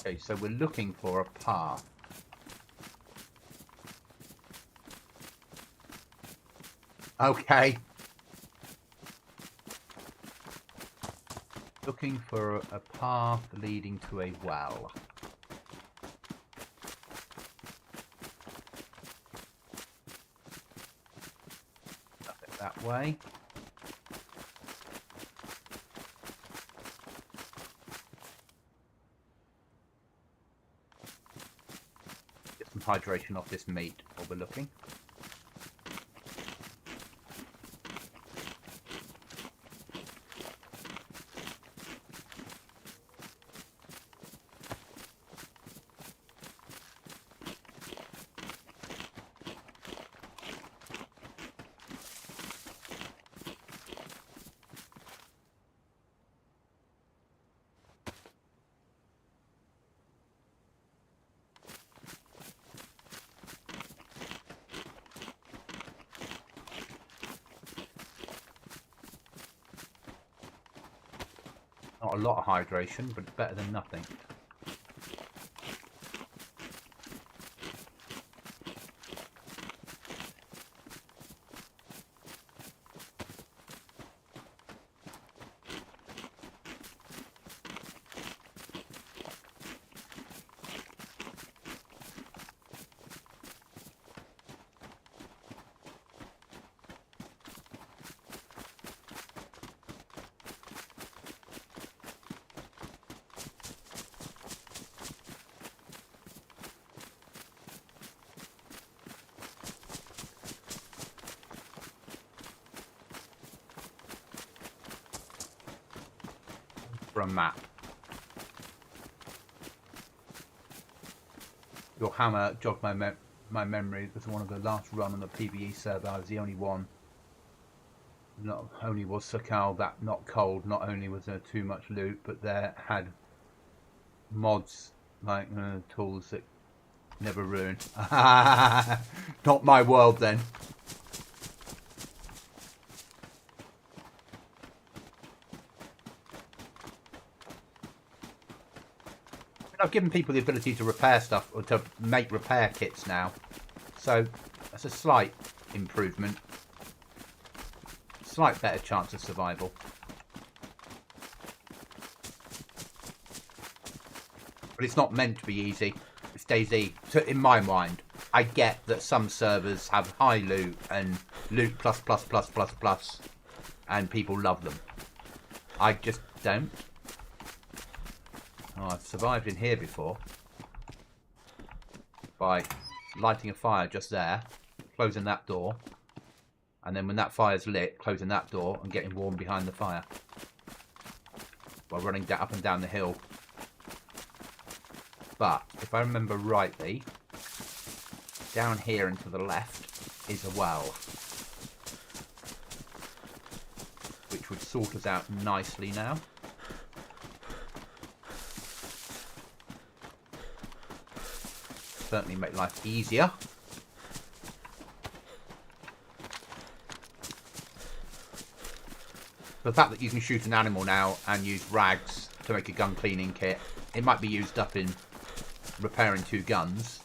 Okay, so we're looking for a path. Okay. Looking for a path leading to a well. Up it that way. Get some hydration off this meat while we're looking. Not a lot of hydration, but it's better than nothing. For a map. Your hammer jogged my memory. It was one of the last run on the PvE server. I was the only one. Not only was Sakal that not cold, not only was there too much loot, but there had mods like tools that never ruin. Not my world then. I've given people the ability to repair stuff or to make repair kits now, so that's a slight improvement, slight better chance of survival. But it's not meant to be easy. It's Dayz. So in my mind, I get that some servers have high loot and loot plus plus plus plus plus, and people love them. I just don't. Oh, I've survived in here before by lighting a fire just there, closing that door, and then when that fire's lit, closing that door and getting warm behind the fire while running up and down the hill. But if I remember rightly, down here and to the left is a well, which would sort us out nicely now. Certainly make life easier. The fact that you can shoot an animal now and use rags to make a gun cleaning kit, it might be used up in repairing 2 guns,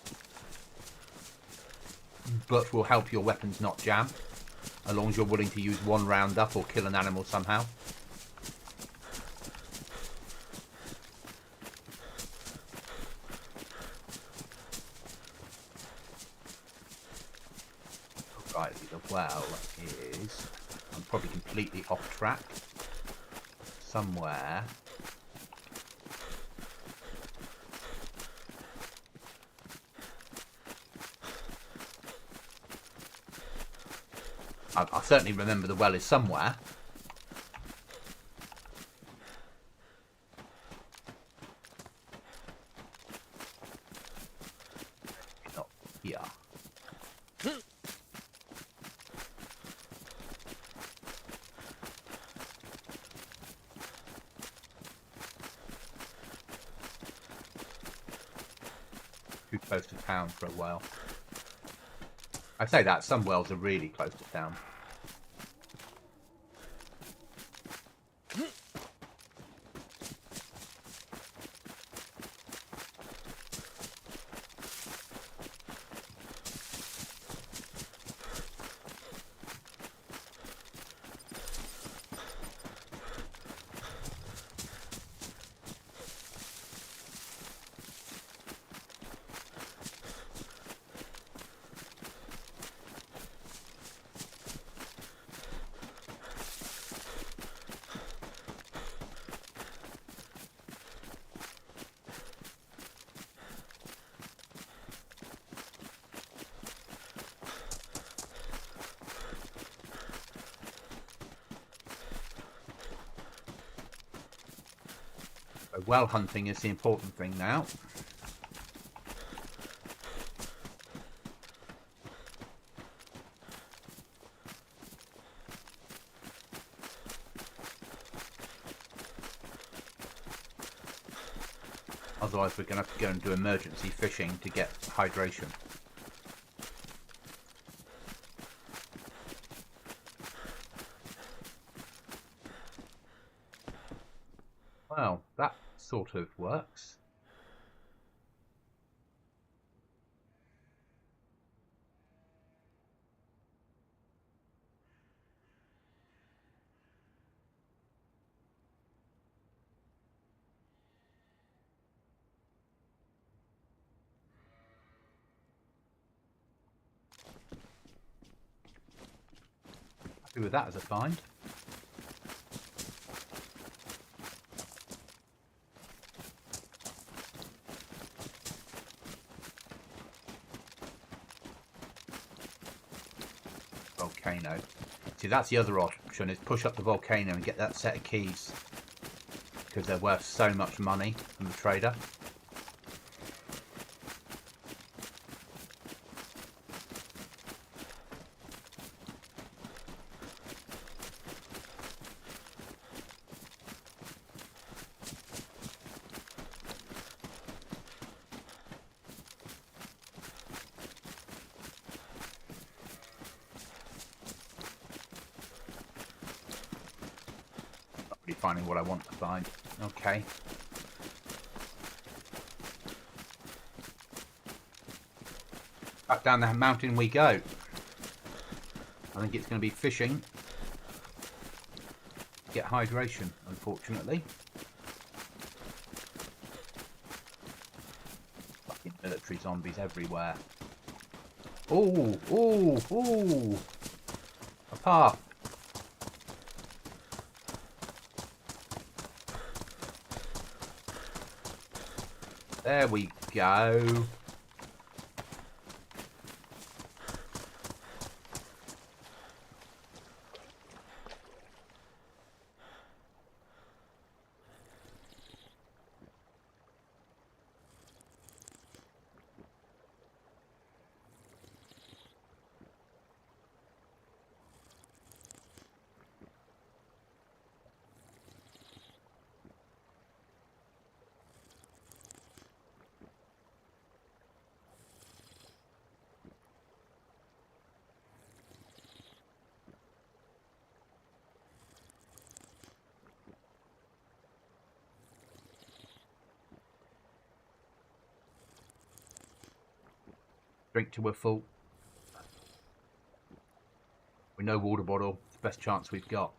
but will help your weapons not jam, as long as you're willing to use 1 round up or kill an animal somehow. Right, the well is, I'm probably completely off track, somewhere. I certainly remember the well is somewhere. Not here. Too close to town for a well. I say that, some wells are really close to town. Well hunting is the important thing now. Otherwise we're going to have to go and do emergency fishing to get hydration. Well, that sort of works. Happy with that as a find. Volcano. See, that's the other option, is push up the volcano and get that set of keys, because they're worth so much money from the trader. Finding what I want to find. Okay. Back down the mountain we go. I think it's going to be fishing to get hydration, unfortunately. Fucking military zombies everywhere. Ooh, ooh, ooh. A path. There we go. Drink till we're full. With no water bottle, it's the best chance we've got.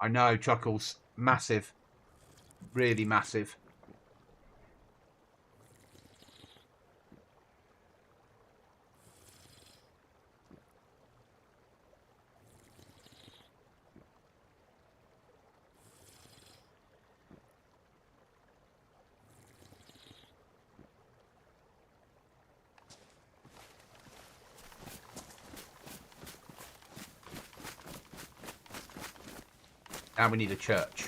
I know, Chuckles. Massive. Really massive. Now we need a church.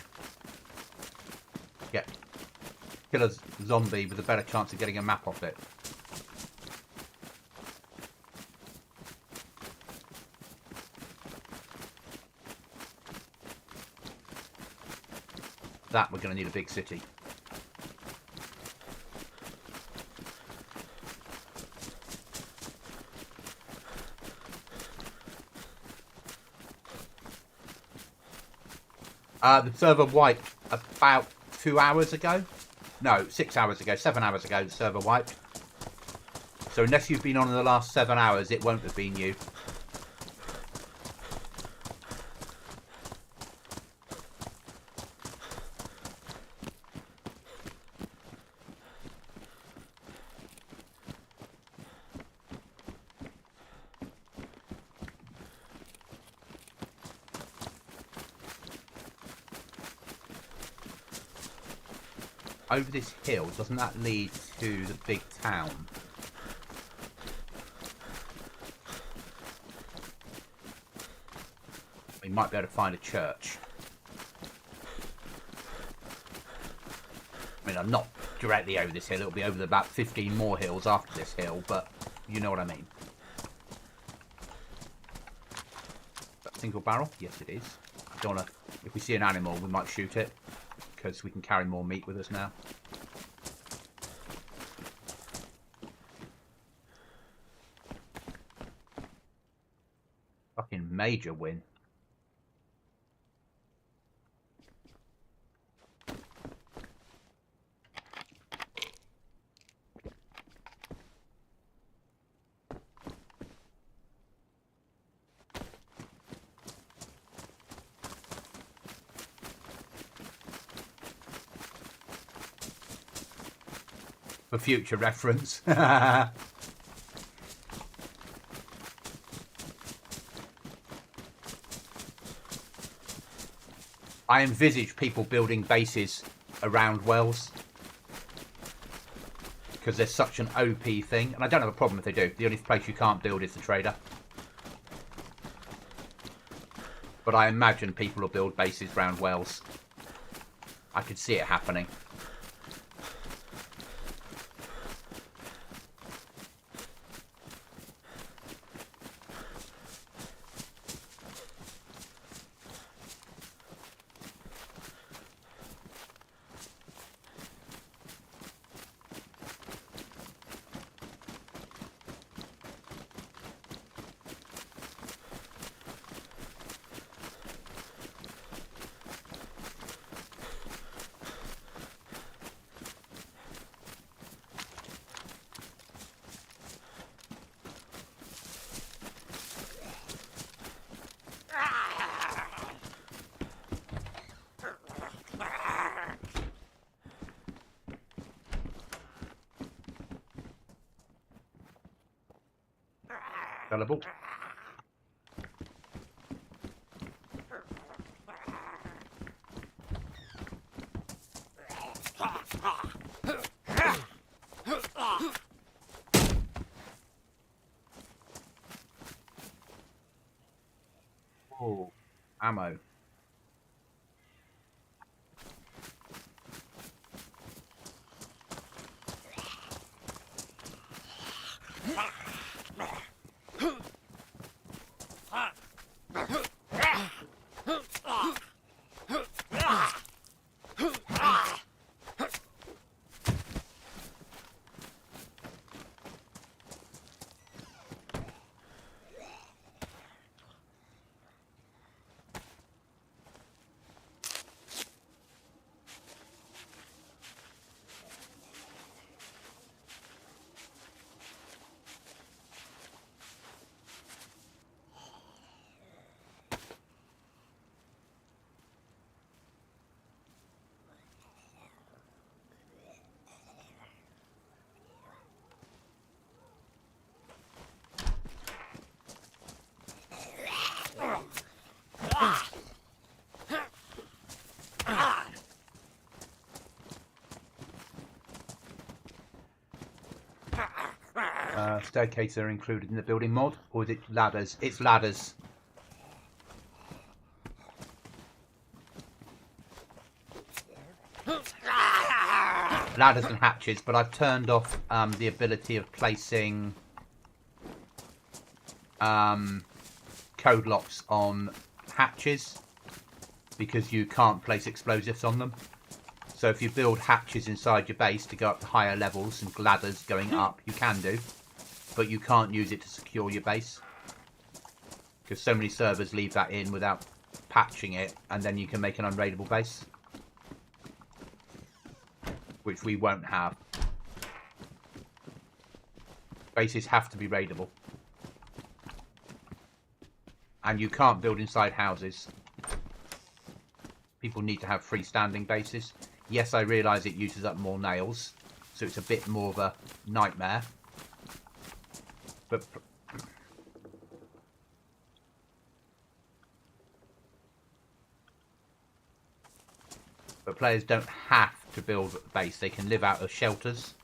Kill a zombie with a better chance of getting a map off it. That we're going to need a big city. The server wiped about 2 hours ago. No, 6 hours ago, 7 hours ago, the server wiped. So unless you've been on in the last 7 hours, it won't have been you. Over this hill, doesn't that lead to the big town? We might be able to find a church. I mean, I'm not directly over this hill. It'll be over about 15 more hills after this hill, but you know what I mean. That single barrel? Yes, it is. I don't wanna, if we see an animal, we might shoot it, because we can carry more meat with us now. Fucking major win. For future reference. I envisage people building bases around wells because they're such an OP thing, and I don't have a problem if they do. The only place you can't build is the trader. But I imagine people will build bases around wells. I could see it happening. Gullible. Oh, ammo. Staircases are included in the building mod, or is it ladders? It's ladders. ladders and hatches, but I've turned off the ability of placing code locks on hatches because you can't place explosives on them. So if you build hatches inside your base to go up to higher levels and ladders going up, you can do, but you can't use it to secure your base because so many servers leave that in without patching it, and then you can make an unraidable base, which we won't have. Bases have to be raidable, and you can't build inside houses. People need to have freestanding bases. Yes, I realise it uses up more nails, so it's a bit more of a nightmare. But players don't have to build a base. They can live out of shelters.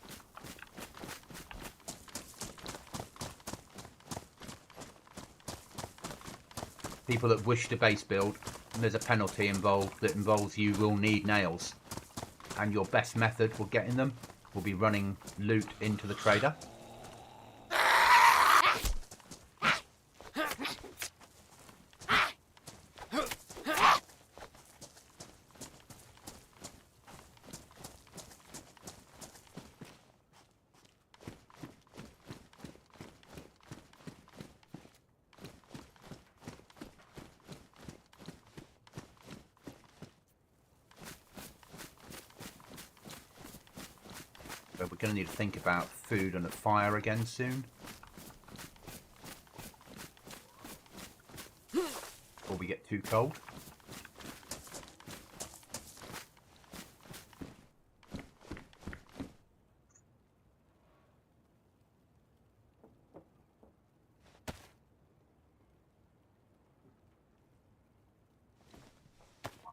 People that wish to base build, there's a penalty involved that involves you will need nails. And your best method for getting them will be running loot into the trader. But we're going to need to think about food and a fire again soon. Before we get too cold.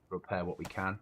Repair what we can.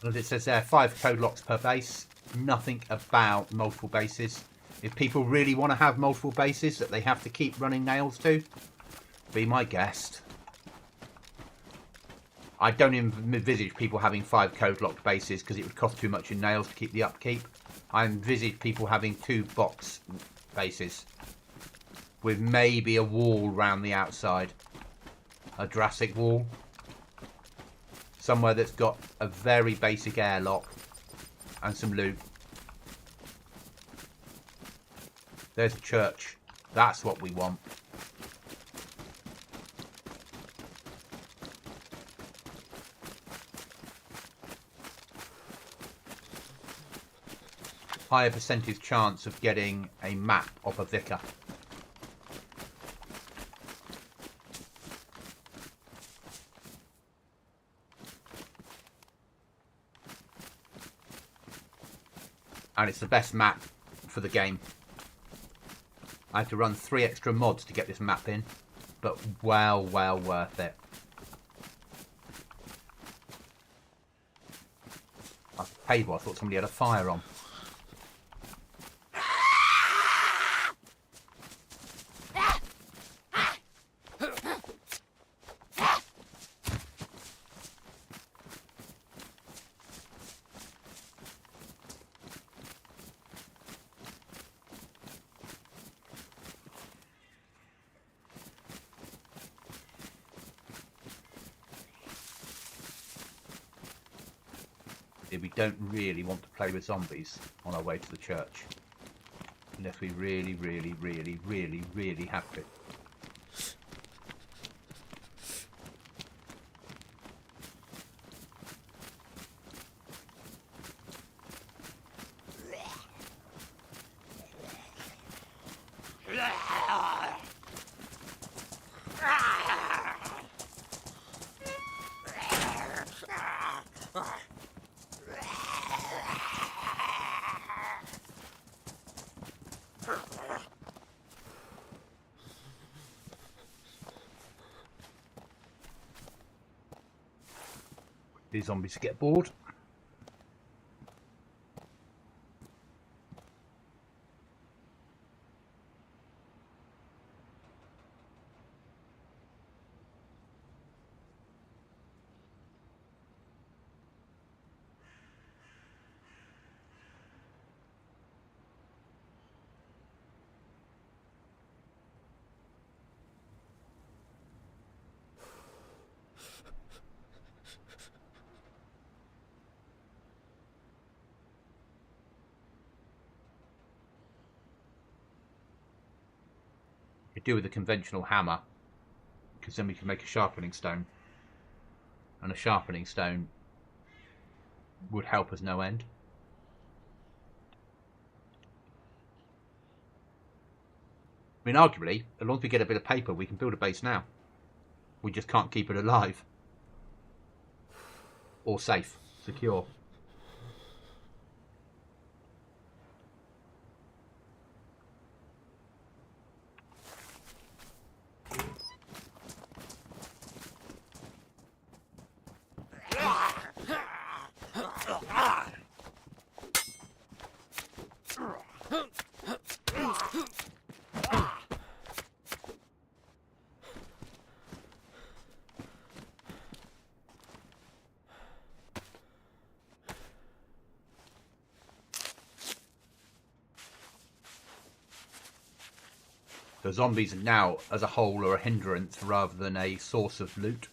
As it says there, 5 code locks per base. Nothing about multiple bases. If people really want to have multiple bases that they have to keep running nails to, be my guest. I don't envisage people having 5 code locked bases because it would cost too much in nails to keep the upkeep. I envisage people having 2 box bases with maybe a wall round the outside. A Jurassic wall. Somewhere that's got a very basic airlock and some loot. There's a church. That's what we want. Higher percentage chance of getting a map of a vicar. And it's the best map for the game. I had to run 3 extra mods to get this map in, but well worth it. I paid what I thought somebody had a fire on. decided we don't really want to play with zombies on our way to the church. Unless we really, really, really, really, really have to. These zombies get bored. We do with a conventional hammer, because then we can make a sharpening stone, and a sharpening stone would help us no end. I mean, arguably, as long as we get a bit of paper, we can build a base now. We just can't keep it alive. Or safe, secure. So zombies now, as a whole, are a hindrance rather than a source of loot.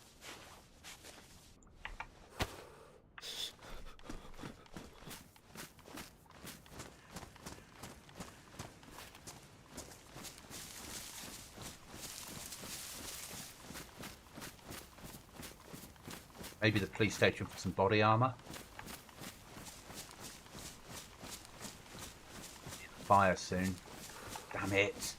Maybe the police station for some body armour. Fire soon. Damn it.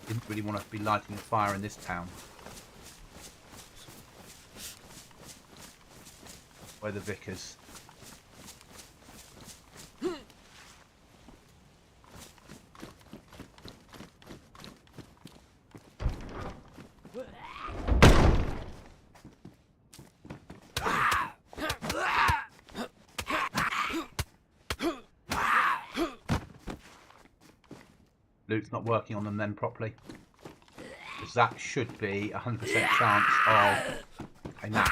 Didn't really want to be lighting a fire in this town. Where the vicar's. Loot's not working on them then properly. Because that should be 100% chance of a nap.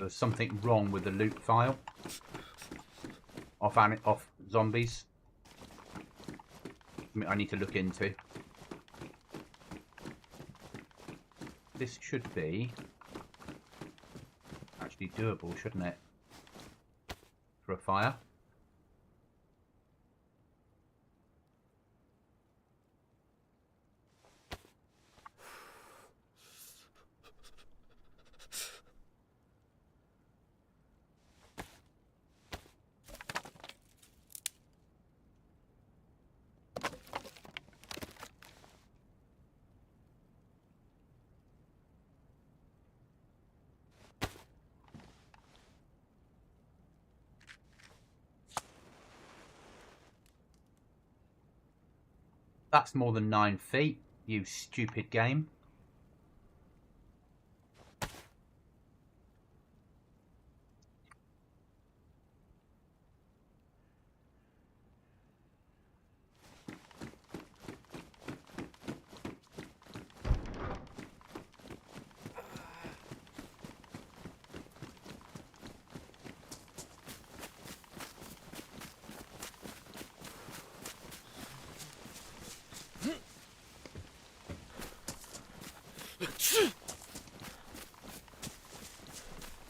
There's something wrong with the loot file off zombies. I need to look into. This should be actually doable, shouldn't it? For a fire. That's more than 9 feet, you stupid game.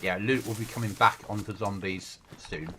Yeah, loot will be coming back onto zombies soon.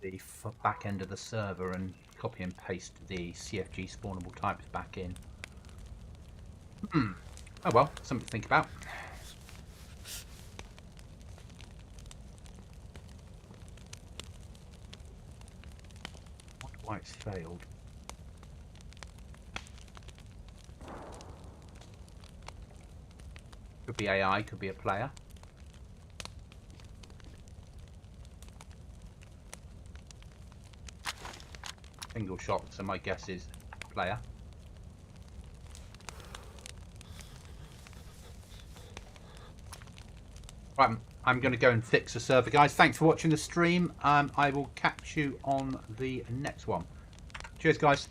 The back end of the server and copy and paste the CFG spawnable types back in. Oh well, something to think about. I wonder why it's failed. Could be AI, could be a player. Single shot, so my guess is player. Right, I'm going to go and fix the server, guys. Thanks for watching the stream. I will catch you on the next one. Cheers, guys.